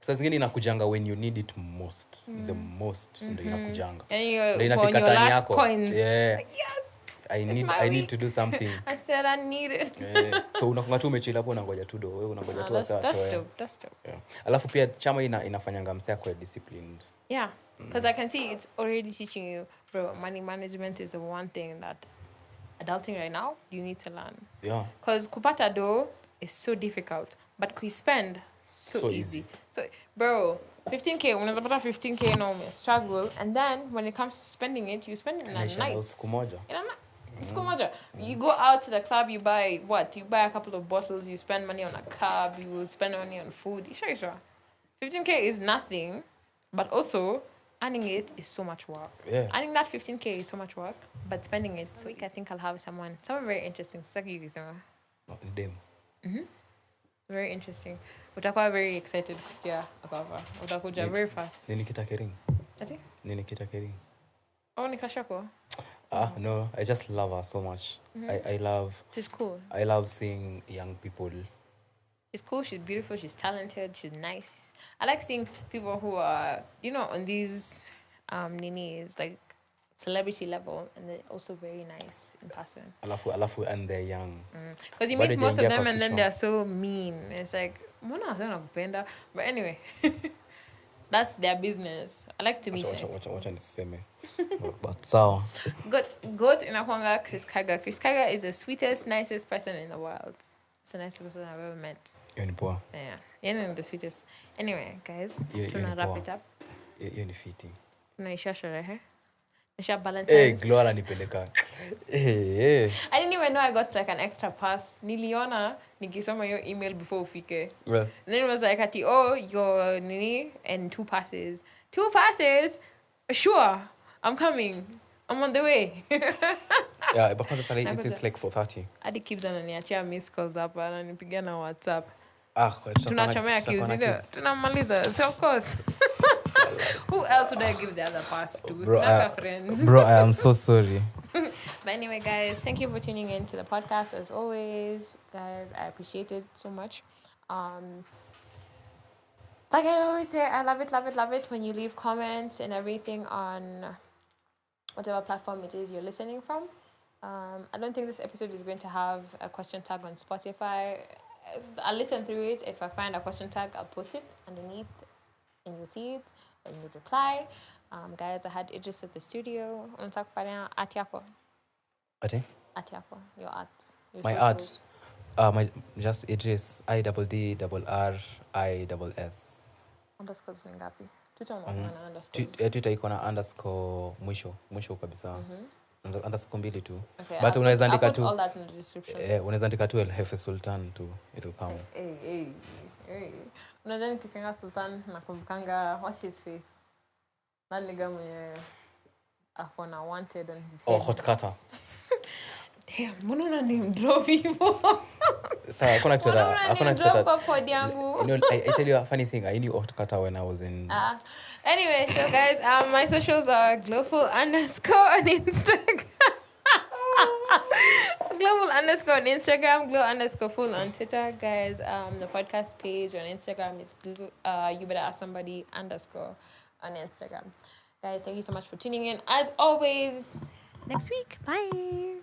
B: saa zingine inakujanga when you need it most. The most ndio inakujanga.
A: And you're
B: inafika
A: on your
B: tani
A: last
B: yako.
A: coins.
B: Yeah.
A: Like, yes.
B: I need to do something.
A: I said I need it.
B: So unakunga tu umechila hapo unangoja tu do. Wewe unangoja tu
A: That's dope.
B: Yeah. Alafu pia chama inafanyanga msea kwa disciplined.
A: Yeah. Because I can see it's already teaching you, bro, money management is the one thing that adulting right now, you need to learn.
B: Yeah.
A: Because kupata do is so difficult, but we spend so easy. So, bro, 15K, unaweza pata 15K no struggle, and then when it comes to spending it, you spend it in a night.
B: Siku moja.
A: You go out to the club, you buy what? You buy a couple of bottles, you spend money on a cab, you spend money on food. Sure. 15K is nothing, but also earning it is so much work.
B: Yeah.
A: Earning that 15K is so much work, but spending it. So I think I'll have someone very interesting. Very interesting. Utakuwa very excited kusikia akava. Utakuja very fast.
B: Nini kitakering?
A: Ati?
B: Nini kitakering?
A: Oh, ni kashako?
B: No, I just love her so much. I love...
A: She's cool.
B: I love seeing young people.
A: She's cool, she's beautiful, she's talented, she's nice. I like seeing people who are, on these ninis, like celebrity level, and they're also very nice in person.
B: Alafu and they're young.
A: Because you meet most of them and then they're so mean. It's like, but anyway, that's their business. I like to meet them.
B: Wacha niseme. But sawa.
A: Goat inakwanga Chris Kaga. Chris Kaga is the sweetest, nicest person in the world. It's the nicest person I've ever met.
B: Hiyo ni poa.
A: Yeah. You're the sweetest. Anyway, guys, tuna wrap it up.
B: Hiyo ni fitting.
A: Tunaisha sherehe. Valentine's.
B: Glow ananipeleka.
A: I didn't even know I got like an extra pass. Niliona nikisoma your email before ufike.
B: Well.
A: And then it was like, your nini and 2 passes. 2 passes? Sure. I'm coming. I'm on the way.
B: Yeah, because it's like 4:30.
A: Hadi keep them ananiachia miss calls hapa ananipigia na WhatsApp.
B: Kwa
A: tunachomea kiuzile. Tunamaliza. So of course. Who else would I give the other pass to? Friends.
B: Bro, I am so sorry.
A: But anyway, guys, thank you for tuning in to the podcast as always. Guys, I appreciate it so much. Like I always say, I love it when you leave comments and everything on whatever platform it is you're listening from. I don't think this episode is going to have a question tag on Spotify. I'll listen through it. If I find a question tag, I'll post it underneath and you'll see it and you'll reply. Guys, I had Iddriss at the studio. Unataka kufanya art yako?
B: Ati?
A: Art yako, your art.
B: My art? My just Iddriss, IDDRRISS.
A: Underscore zingapi? Twitter unakuwa na underscores.
B: Twitter iko na underscore mwisho kabisa. Underscore 2 tu.
A: Okay,
B: But unaweza andika tu.
A: I'll put all that in the description.
B: Unaweza andika tu El Jefe Sultan tu. It'll come.
A: Hey. Unajua nikisenga Sultan nakumbukanga what's his face? That nigga mwenye akona wanted on his head.
B: Hot cutter.
A: Damn, mbona unanimdrop hivyo?
B: Sawa, hakuna kitu
A: kwa pod yangu.
B: I tell you a funny thing. I knew hot cutter when I was in...
A: Anyway, so guys, my socials are glowful_ on Instagram. glowful_ on Instagram, glow_full on Twitter, guys. The podcast page on Instagram is you better ask somebody _ on Instagram. Guys, thank you so much for tuning in. As always, next week. Bye.